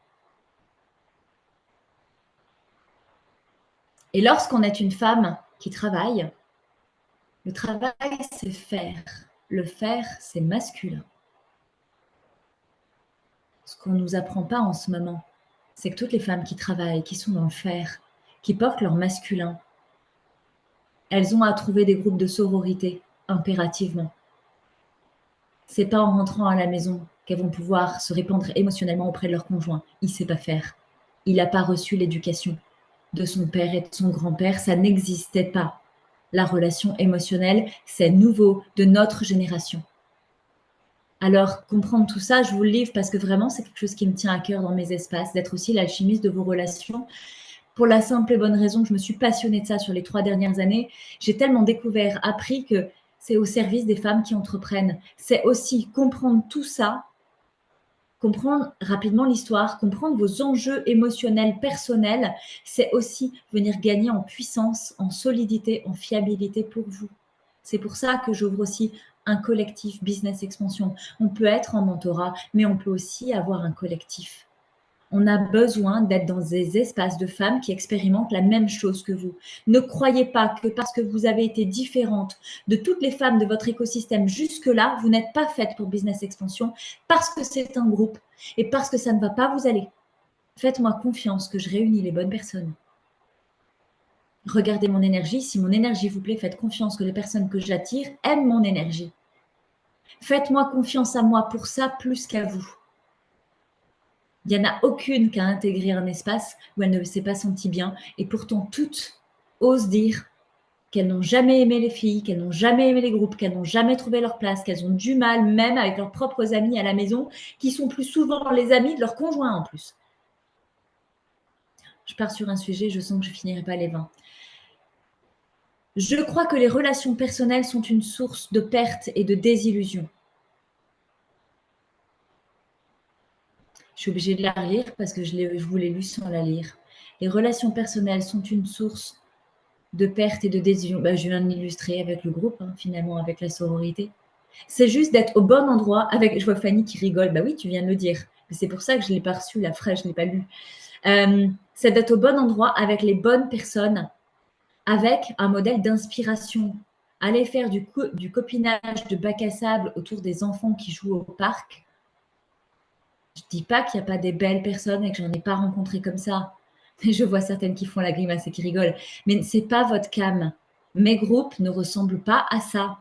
Et lorsqu'on est une femme qui travaille, le travail, c'est faire. Le faire, c'est masculin. Ce qu'on ne nous apprend pas en ce moment, c'est que toutes les femmes qui travaillent, qui sont dans le faire, qui portent leur masculin, elles ont à trouver des groupes de sororité, impérativement. C'est pas en rentrant à la maison qu'elles vont pouvoir se répandre émotionnellement auprès de leur conjoint. Il sait pas faire. Il n'a pas reçu l'éducation de son père et de son grand-père. Ça n'existait pas. La relation émotionnelle, c'est nouveau de notre génération. Alors, comprendre tout ça, je vous le livre parce que vraiment, c'est quelque chose qui me tient à cœur dans mes espaces, d'être aussi l'alchimiste de vos relations. Pour la simple et bonne raison que je me suis passionnée de ça sur les 3 dernières années. J'ai tellement découvert, appris que c'est au service des femmes qui entreprennent. C'est aussi comprendre tout ça, comprendre rapidement l'histoire, comprendre vos enjeux émotionnels, personnels. C'est aussi venir gagner en puissance, en solidité, en fiabilité pour vous. C'est pour ça que j'ouvre aussi un collectif Business Expansion. On peut être en mentorat, mais on peut aussi avoir un collectif. On a besoin d'être dans des espaces de femmes qui expérimentent la même chose que vous. Ne croyez pas que parce que vous avez été différente de toutes les femmes de votre écosystème jusque-là, vous n'êtes pas faite pour Business Expansion parce que c'est un groupe et parce que ça ne va pas vous aller. Faites-moi confiance que je réunis les bonnes personnes. Regardez mon énergie. Si mon énergie vous plaît, faites confiance que les personnes que j'attire aiment mon énergie. Faites-moi confiance à moi pour ça plus qu'à vous. Il n'y en a aucune qui a intégré un espace où elle ne s'est pas sentie bien. Et pourtant, toutes osent dire qu'elles n'ont jamais aimé les filles, qu'elles n'ont jamais aimé les groupes, qu'elles n'ont jamais trouvé leur place, qu'elles ont du mal même avec leurs propres amis à la maison, qui sont plus souvent les amis de leurs conjoints en plus. Je pars sur un sujet, je sens que je ne finirai pas les 20. Je crois que les relations personnelles sont une source de perte et de désillusion. Je suis obligée de la relire parce que je vous l'ai lu sans la lire. Les relations personnelles sont une source de perte et de désillusion. Bah, je viens de l'illustrer avec le groupe, hein, finalement, avec la sororité. C'est juste d'être au bon endroit avec. Je vois Fanny qui rigole. Bah oui, tu viens de le dire. Mais c'est pour ça que je ne l'ai pas reçu, la phrase, je ne l'ai pas lu. C'est d'être au bon endroit avec les bonnes personnes, avec un modèle d'inspiration. Aller faire du copinage de bac à sable autour des enfants qui jouent au parc. Je ne dis pas qu'il n'y a pas des belles personnes et que j'en ai pas rencontré comme ça. Je vois certaines qui font la grimace et qui rigolent. Mais ce n'est pas votre cam. Mes groupes ne ressemblent pas à ça.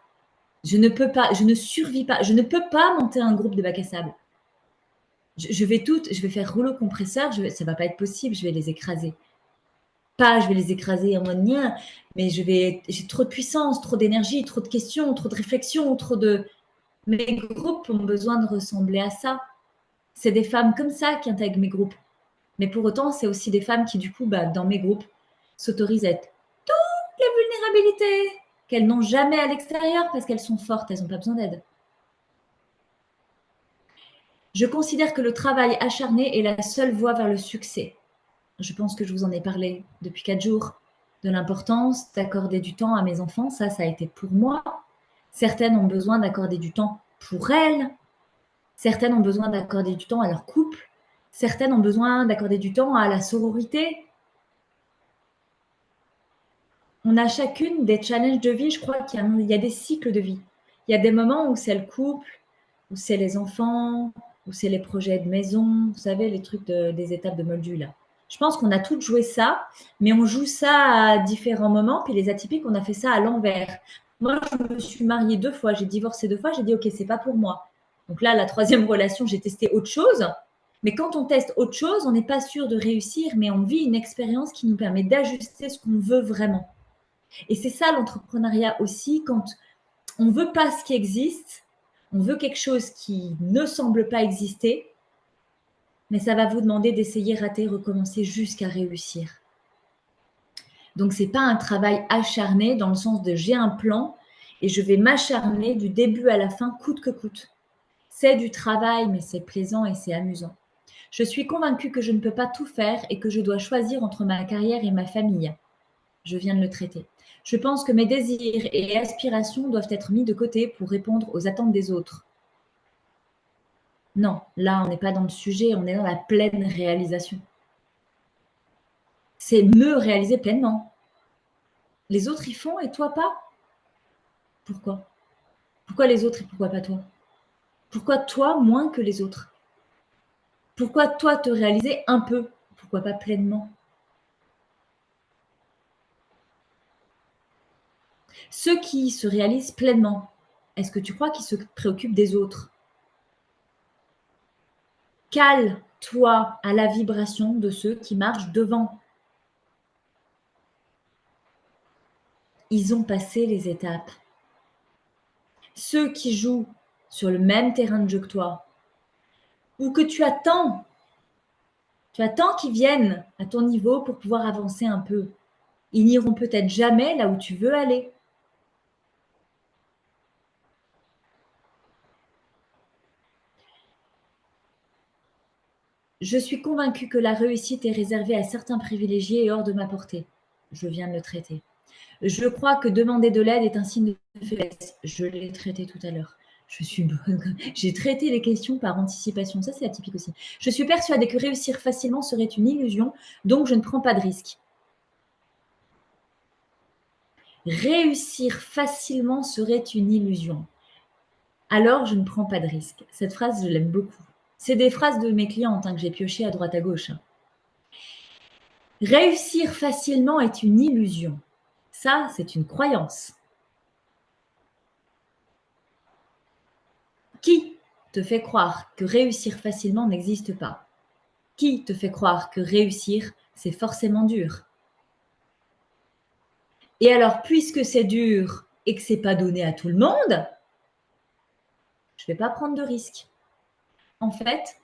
Je ne peux pas, je ne survis pas, je ne peux pas monter un groupe de bac à sable. Je vais faire rouleau compresseur, ça ne va pas être possible, je vais les écraser. Pas, je vais les écraser en mode nien, mais j'ai trop de puissance, trop d'énergie, trop de questions, trop de réflexions, Mes groupes ont besoin de ressembler à ça. C'est des femmes comme ça qui intègrent mes groupes. Mais pour autant, c'est aussi des femmes qui, du coup, dans mes groupes, s'autorisent à être toutes les vulnérabilités qu'elles n'ont jamais à l'extérieur parce qu'elles sont fortes, elles n'ont pas besoin d'aide. Je considère que le travail acharné est la seule voie vers le succès. Je pense que je vous en ai parlé depuis 4 jours, de l'importance d'accorder du temps à mes enfants. Ça a été pour moi. Certaines ont besoin d'accorder du temps pour elles. Certaines ont besoin d'accorder du temps à leur couple. Certaines ont besoin d'accorder du temps à la sororité. On a chacune des challenges de vie. Je crois qu'il y a des cycles de vie. Il y a des moments où c'est le couple, où c'est les enfants, où c'est les projets de maison. Vous savez, les trucs des étapes de Moldu, là. Je pense qu'on a toutes joué ça, mais on joue ça à différents moments. Puis les atypiques, on a fait ça à l'envers. Moi, je me suis mariée 2 fois, j'ai divorcé 2 fois, j'ai dit, OK, c'est pas pour moi. Donc là, la 3e relation, j'ai testé autre chose. Mais quand on teste autre chose, on n'est pas sûr de réussir, mais on vit une expérience qui nous permet d'ajuster ce qu'on veut vraiment. Et c'est ça l'entrepreneuriat aussi, quand on ne veut pas ce qui existe, on veut quelque chose qui ne semble pas exister, mais ça va vous demander d'essayer, rater, recommencer jusqu'à réussir. Donc, ce n'est pas un travail acharné dans le sens de j'ai un plan et je vais m'acharner du début à la fin, coûte que coûte. C'est du travail, mais c'est plaisant et c'est amusant. Je suis convaincue que je ne peux pas tout faire et que je dois choisir entre ma carrière et ma famille. Je viens de le traiter. Je pense que mes désirs et aspirations doivent être mis de côté pour répondre aux attentes des autres. Non, là, on n'est pas dans le sujet, on est dans la pleine réalisation. C'est me réaliser pleinement. Les autres y font et toi pas? Pourquoi? Pourquoi les autres et pourquoi pas toi? Pourquoi toi moins que les autres? Pourquoi toi te réaliser un peu? Pourquoi pas pleinement? Ceux qui se réalisent pleinement, est-ce que tu crois qu'ils se préoccupent des autres? Cale-toi à la vibration de ceux qui marchent devant. Ils ont passé les étapes. Ceux qui jouent sur le même terrain de jeu que toi, ou que tu attends qu'ils viennent à ton niveau pour pouvoir avancer un peu. Ils n'iront peut-être jamais là où tu veux aller. Je suis convaincue que la réussite est réservée à certains privilégiés et hors de ma portée. Je viens de le traiter. Je crois que demander de l'aide est un signe de faiblesse. Je l'ai traité tout à l'heure. Je suis bonne. J'ai traité les questions par anticipation. Ça, c'est atypique aussi. Je suis persuadée que réussir facilement serait une illusion, donc je ne prends pas de risque. Réussir facilement serait une illusion. Alors, je ne prends pas de risque. Cette phrase, je l'aime beaucoup. C'est des phrases de mes clientes que j'ai piochées à droite à gauche. Réussir facilement est une illusion. Ça, c'est une croyance. Qui te fait croire que réussir facilement n'existe pas? Qui te fait croire que réussir, c'est forcément dur? Et alors, puisque c'est dur et que c'est pas donné à tout le monde, je vais pas prendre de risque. En fait,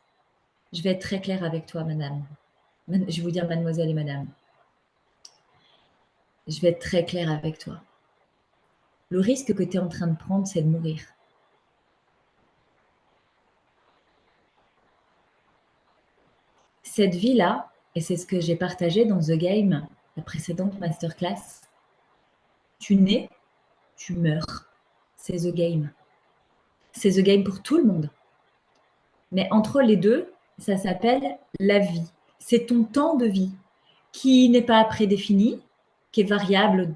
je vais être très claire avec toi, madame. Je vais vous dire mademoiselle et madame. Je vais être très claire avec toi. Le risque que tu es en train de prendre, c'est de mourir. Cette vie-là, et c'est ce que j'ai partagé dans The Game, la précédente masterclass, tu nais, tu meurs. C'est The Game. C'est The Game pour tout le monde. Mais entre les deux, ça s'appelle la vie. C'est ton temps de vie qui n'est pas prédéfini, qui est variable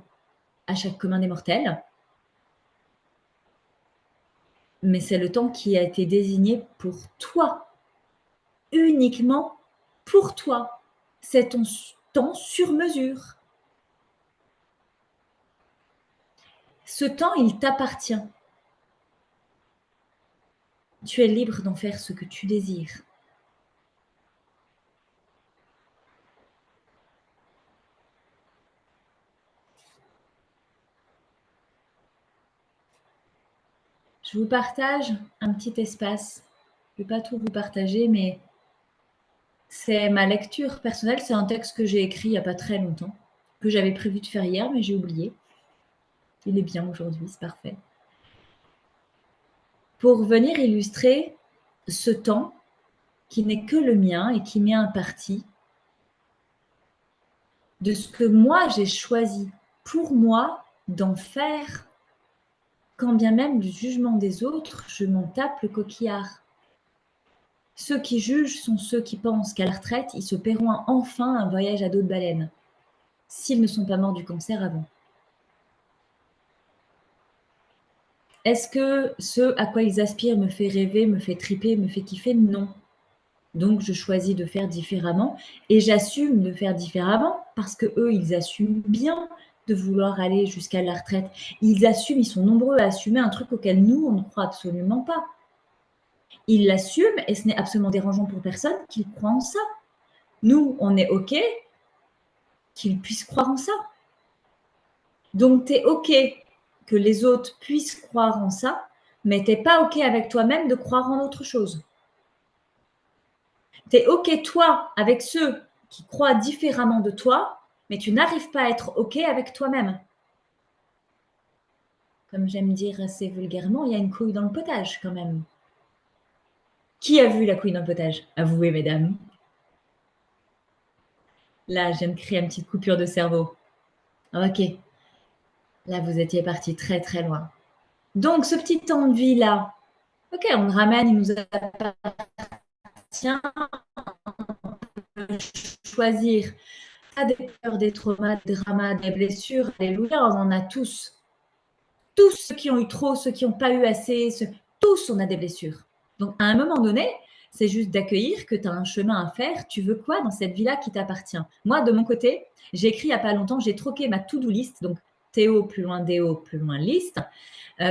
à chaque commun des mortels, mais c'est le temps qui a été désigné pour toi, uniquement pour toi. C'est ton temps sur mesure. Ce temps, il t'appartient. Tu es libre d'en faire ce que tu désires. Je vous partage un petit espace. Je ne vais pas tout vous partager, mais c'est ma lecture personnelle. C'est un texte que j'ai écrit il n'y a pas très longtemps, que j'avais prévu de faire hier, mais j'ai oublié. Il est bien aujourd'hui, c'est parfait. Pour venir illustrer ce temps qui n'est que le mien et qui met un parti de ce que moi j'ai choisi pour moi d'en faire, quand bien même du jugement des autres, je m'en tape le coquillard. Ceux qui jugent sont ceux qui pensent qu'à la retraite, ils se paieront enfin un voyage à dos de baleine, s'ils ne sont pas morts du cancer avant. Est-ce que ce à quoi ils aspirent me fait rêver, me fait triper, me fait kiffer? Non. Donc, je choisis de faire différemment et j'assume de faire différemment parce que eux, ils assument bien de vouloir aller jusqu'à la retraite. Ils assument, ils sont nombreux à assumer un truc auquel nous, on ne croit absolument pas. Ils l'assument et ce n'est absolument dérangeant pour personne qu'ils croient en ça. Nous, on est OK qu'ils puissent croire en ça. Donc, tu es OK que les autres puissent croire en ça, mais tu n'es pas OK avec toi-même de croire en autre chose. Tu es OK, toi, avec ceux qui croient différemment de toi, mais tu n'arrives pas à être OK avec toi-même. Comme j'aime dire assez vulgairement, il y a une couille dans le potage quand même. Qui a vu la couille dans le potage? Avouez, mesdames. Là, je viens de créer une petite coupure de cerveau. OK. Là, vous étiez parti très très loin. Donc, ce petit temps de vie-là, OK, on le ramène, il nous appartient, choisir. Pas des peurs, des traumas, des dramas, des blessures. Alléluia, on en a tous. Tous ceux qui ont eu trop, ceux qui n'ont pas eu assez, tous on a des blessures. Donc à un moment donné, c'est juste d'accueillir que tu as un chemin à faire. Tu veux quoi dans cette vie-là qui t'appartient? Moi, de mon côté, j'ai écrit il n'y a pas longtemps, j'ai troqué ma to-do list, donc Théo plus loin Déo plus loin liste,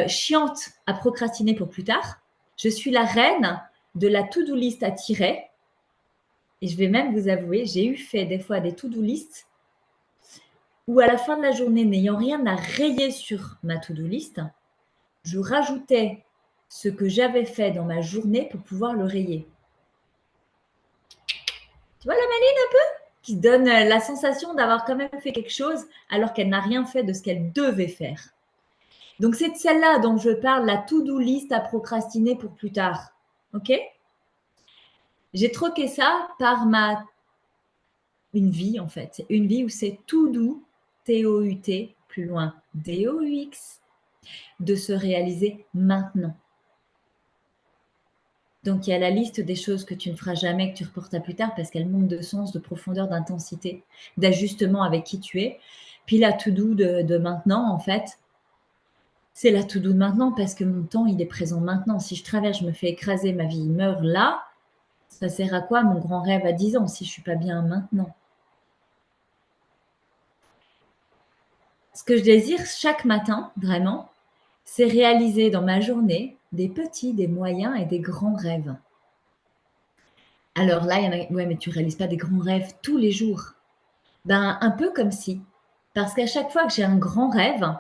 chiante à procrastiner pour plus tard. Je suis la reine de la to-do list à tirer. Et je vais même vous avouer, j'ai eu fait des fois des to-do list où à la fin de la journée, n'ayant rien à rayer sur ma to-do list, je rajoutais ce que j'avais fait dans ma journée pour pouvoir le rayer. Tu vois la maline un peu? Qui donne la sensation d'avoir quand même fait quelque chose alors qu'elle n'a rien fait de ce qu'elle devait faire. Donc c'est de celle-là dont je parle, la to-do list à procrastiner pour plus tard. Ok? J'ai troqué ça par une vie en fait. Une vie où c'est tout doux, T-O-U-T, plus loin, D-O-U-X, de se réaliser maintenant. Donc, il y a la liste des choses que tu ne feras jamais, que tu reportes à plus tard parce qu'elles manquent de sens, de profondeur, d'intensité, d'ajustement avec qui tu es. Puis la to-do de maintenant, en fait, c'est la to-do de maintenant parce que mon temps, il est présent maintenant. Si je traverse, je me fais écraser, ma vie meurt là, ça sert à quoi mon grand rêve à 10 ans si je ne suis pas bien maintenant? Ce que je désire chaque matin, vraiment, c'est réaliser dans ma journée des petits, des moyens et des grands rêves. Alors là, il y en a, ouais, mais tu réalises pas des grands rêves tous les jours. Ben, un peu comme si. Parce qu'à chaque fois que j'ai un grand rêve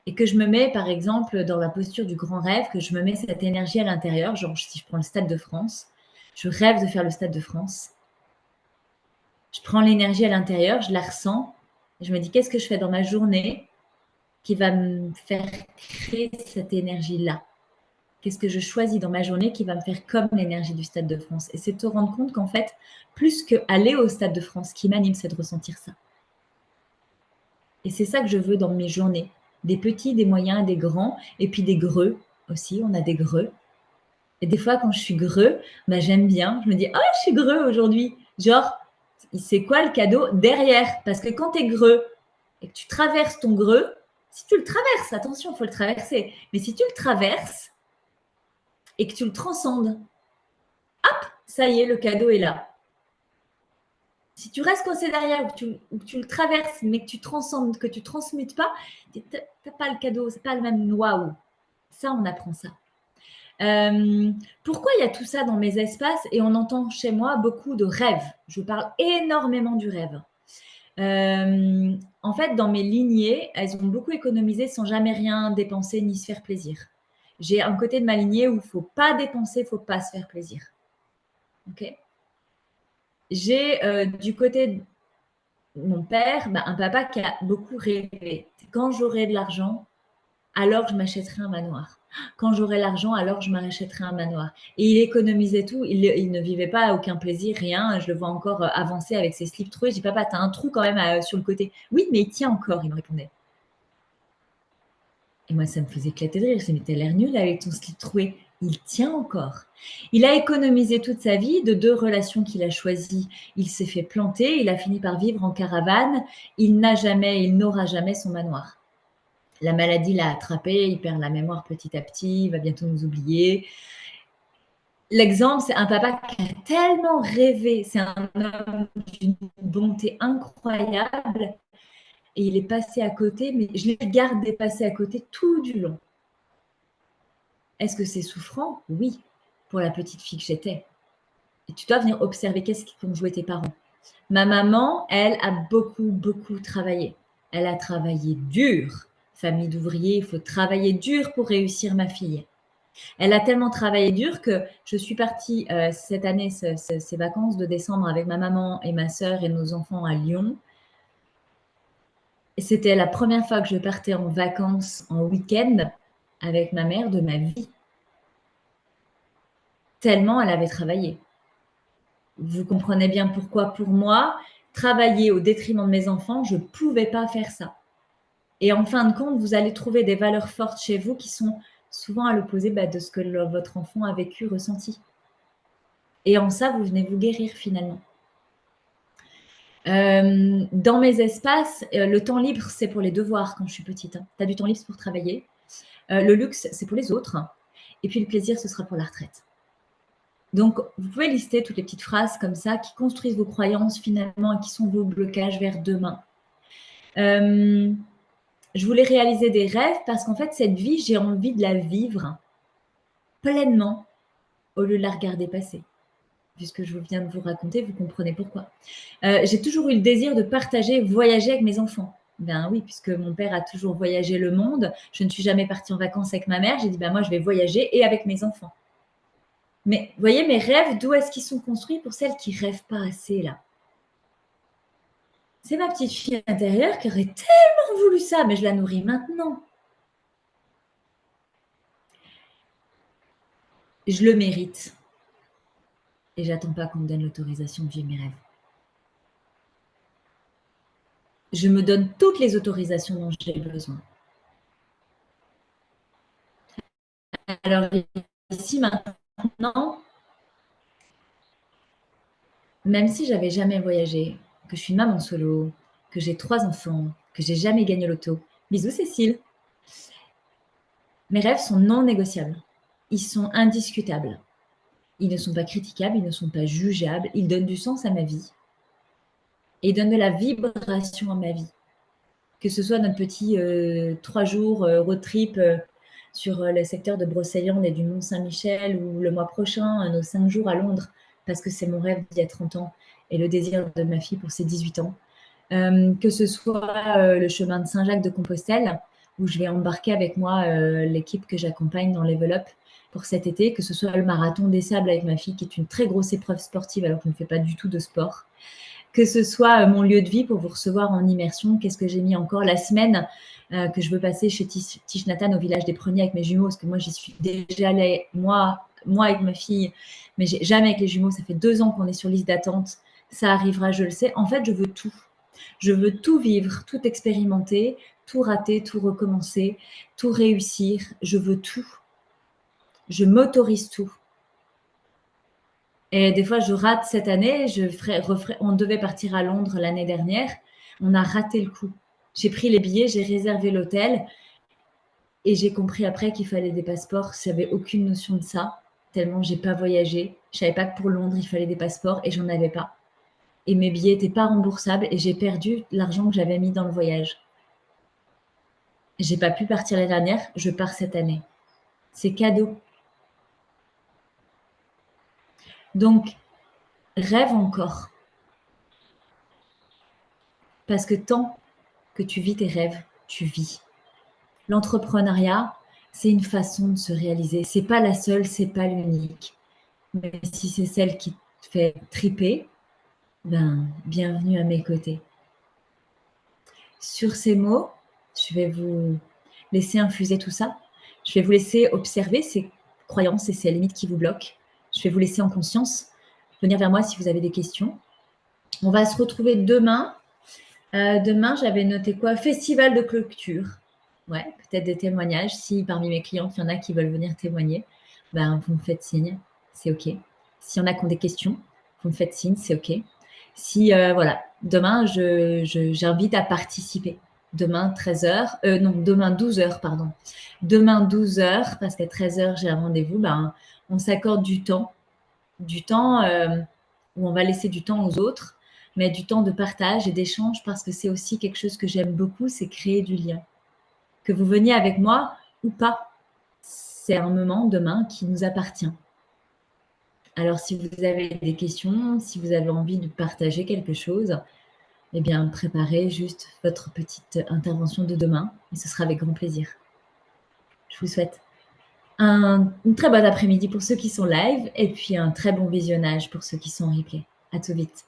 et que je me mets, par exemple, dans la posture du grand rêve, que je me mets cette énergie à l'intérieur, genre si je prends le Stade de France, je rêve de faire le Stade de France. Je prends l'énergie à l'intérieur, je la ressens, et je me dis qu'est-ce que je fais dans ma journée qui va me faire créer cette énergie-là? Qu'est-ce que je choisis dans ma journée qui va me faire comme l'énergie du Stade de France? Et c'est de te rendre compte qu'en fait, plus qu'aller au Stade de France, ce qui m'anime, c'est de ressentir ça. Et c'est ça que je veux dans mes journées. Des petits, des moyens, des grands, et puis des greux aussi. On a des greux. Et des fois, quand je suis greux, bah, j'aime bien. Je me dis, ah, je suis greux aujourd'hui. Genre, c'est quoi le cadeau derrière? Parce que quand tu es greux et que tu traverses ton greux, si tu le traverses, attention, il faut le traverser. Mais si tu le traverses et que tu le transcendes, hop, ça y est, le cadeau est là. Si tu restes coincé derrière ou que tu le traverses, mais que tu transcendes, que tu transmutes pas, tu n'as pas le cadeau, c'est pas le même waouh. Ça, on apprend ça. Pourquoi il y a tout ça dans mes espaces et on entend chez moi beaucoup de rêves? Je parle énormément du rêve. En fait, dans mes lignées, elles ont beaucoup économisé sans jamais rien dépenser ni se faire plaisir. J'ai un côté de ma lignée où il ne faut pas dépenser, il ne faut pas se faire plaisir. Ok? J'ai du côté de mon père, un papa qui a beaucoup rêvé. Quand j'aurai de l'argent, alors je m'achèterai un manoir. Quand j'aurai l'argent, alors je m'achèterai un manoir. Et il économisait tout. Il ne vivait pas à aucun plaisir, rien. Je le vois encore avancer avec ses slips troués. Je dis, papa, t'as un trou quand même sur le côté. Oui, mais il tient encore, il me répondait. Et moi, ça me faisait éclater de rire. Je disais, mais t'as l'air nul avec ton slip troué. Il tient encore. Il a économisé toute sa vie de 2 relations qu'il a choisies. Il s'est fait planter. Il a fini par vivre en caravane. Il n'aura jamais son manoir. La maladie l'a attrapé. Il perd la mémoire petit à petit. Il va bientôt nous oublier. L'exemple, c'est un papa qui a tellement rêvé. C'est un homme d'une bonté incroyable. Et il est passé à côté, mais je l'ai gardé passer à côté tout du long. Est-ce que c'est souffrant? Oui, pour la petite fille que j'étais. Et tu dois venir observer qu'est-ce qu'ont joué tes parents. Ma maman, elle, a beaucoup, beaucoup travaillé. Elle a travaillé dur. Famille d'ouvriers, il faut travailler dur pour réussir, ma fille. Elle a tellement travaillé dur que je suis partie cette année, ces vacances de décembre, avec ma maman et ma sœur et nos enfants à Lyon. Et c'était la première fois que je partais en vacances en week-end avec ma mère de ma vie. Tellement elle avait travaillé. Vous comprenez bien pourquoi, pour moi, travailler au détriment de mes enfants, je ne pouvais pas faire ça. Et en fin de compte, vous allez trouver des valeurs fortes chez vous qui sont souvent à l'opposé de ce que votre enfant a vécu, ressenti. Et en ça, vous venez vous guérir finalement. Dans mes espaces, le temps libre, c'est pour les devoirs quand je suis petite. Tu as du temps libre, c'est pour travailler. Le luxe, c'est pour les autres. Et puis le plaisir, ce sera pour la retraite. Donc, vous pouvez lister toutes les petites phrases comme ça qui construisent vos croyances finalement et qui sont vos blocages vers demain. Je voulais réaliser des rêves parce qu'en fait, cette vie, j'ai envie de la vivre pleinement au lieu de la regarder passer. Puisque je viens de vous raconter, vous comprenez pourquoi. J'ai toujours eu le désir de partager, voyager avec mes enfants. Ben oui, puisque mon père a toujours voyagé le monde, je ne suis jamais partie en vacances avec ma mère. J'ai dit, ben moi, je vais voyager et avec mes enfants. Mais vous voyez, mes rêves, d'où est-ce qu'ils sont construits pour celles qui rêvent pas assez là? C'est ma petite fille intérieure qui aurait tellement voulu ça, mais je la nourris maintenant. Je le mérite. Et j'attends pas qu'on me donne l'autorisation de vivre mes rêves. Je me donne toutes les autorisations dont j'ai besoin. Alors ici maintenant, même si j'avais jamais voyagé, que je suis une maman solo, que j'ai 3 enfants, que j'ai jamais gagné l'auto, bisous Cécile, mes rêves sont non négociables. Ils sont indiscutables. Ils ne sont pas critiquables, ils ne sont pas jugeables, ils donnent du sens à ma vie. Et ils donnent de la vibration à ma vie. Que ce soit notre petit 3 jours road trip sur le secteur de Brocéliande et du Mont-Saint-Michel ou le mois prochain, nos 5 jours à Londres, parce que c'est mon rêve d'il y a 30 ans et le désir de ma fille pour ses 18 ans. Que ce soit le chemin de Saint-Jacques de Compostelle, où je vais embarquer avec moi l'équipe que j'accompagne dans Level Up pour cet été, que ce soit le marathon des sables avec ma fille, qui est une très grosse épreuve sportive alors qu'on ne fait pas du tout de sport, que ce soit mon lieu de vie pour vous recevoir en immersion. Qu'est-ce que j'ai mis encore la semaine que je veux passer chez Tish Nathan au village des Pruniers avec mes jumeaux, parce que moi j'y suis déjà allée, moi avec ma fille, mais jamais avec les jumeaux. Ça fait 2 ans qu'on est sur liste d'attente. Ça arrivera, je le sais. En fait, je veux tout. Je veux tout vivre, tout expérimenter, tout rater, tout recommencer, tout réussir. Je veux tout. Je m'autorise tout. Et des fois, je rate cette année. On devait partir à Londres l'année dernière. On a raté le coup. J'ai pris les billets, j'ai réservé l'hôtel. Et j'ai compris après qu'il fallait des passeports. Je n'avais aucune notion de ça, tellement j'ai pas voyagé. Je savais pas que pour Londres, il fallait des passeports et j'en avais pas. Et mes billets n'étaient pas remboursables et j'ai perdu l'argent que j'avais mis dans le voyage. J'ai pas pu partir l'année dernière, je pars cette année. C'est cadeau. Donc, rêve encore. Parce que tant que tu vis tes rêves, tu vis. L'entrepreneuriat, c'est une façon de se réaliser. C'est pas la seule, c'est pas l'unique. Mais si c'est celle qui te fait triper, ben, bienvenue à mes côtés. Sur ces mots, je vais vous laisser infuser tout ça. Je vais vous laisser observer ces croyances et ces limites qui vous bloquent. Je vais vous laisser en conscience venir vers moi si vous avez des questions. On va se retrouver demain. Demain, j'avais noté quoi? Festival de clôture. Ouais, peut-être des témoignages. Si parmi mes clients, il y en a qui veulent venir témoigner, ben, vous me faites signe, c'est OK. S'il y en a qui ont des questions, vous me faites signe, c'est OK. Si, voilà, demain, j'invite à participer. Demain, 13h, non, demain, 12h, pardon. Demain, 12h, parce qu'à 13h, j'ai un rendez-vous, ben, on s'accorde du temps où on va laisser du temps aux autres, mais du temps de partage et d'échange parce que c'est aussi quelque chose que j'aime beaucoup, c'est créer du lien. Que vous veniez avec moi ou pas, c'est un moment demain qui nous appartient. Alors si vous avez des questions, si vous avez envie de partager quelque chose, eh bien préparez juste votre petite intervention de demain et ce sera avec grand plaisir. Je vous souhaite une très bonne après-midi pour ceux qui sont live et puis un très bon visionnage pour ceux qui sont en replay. À tout vite.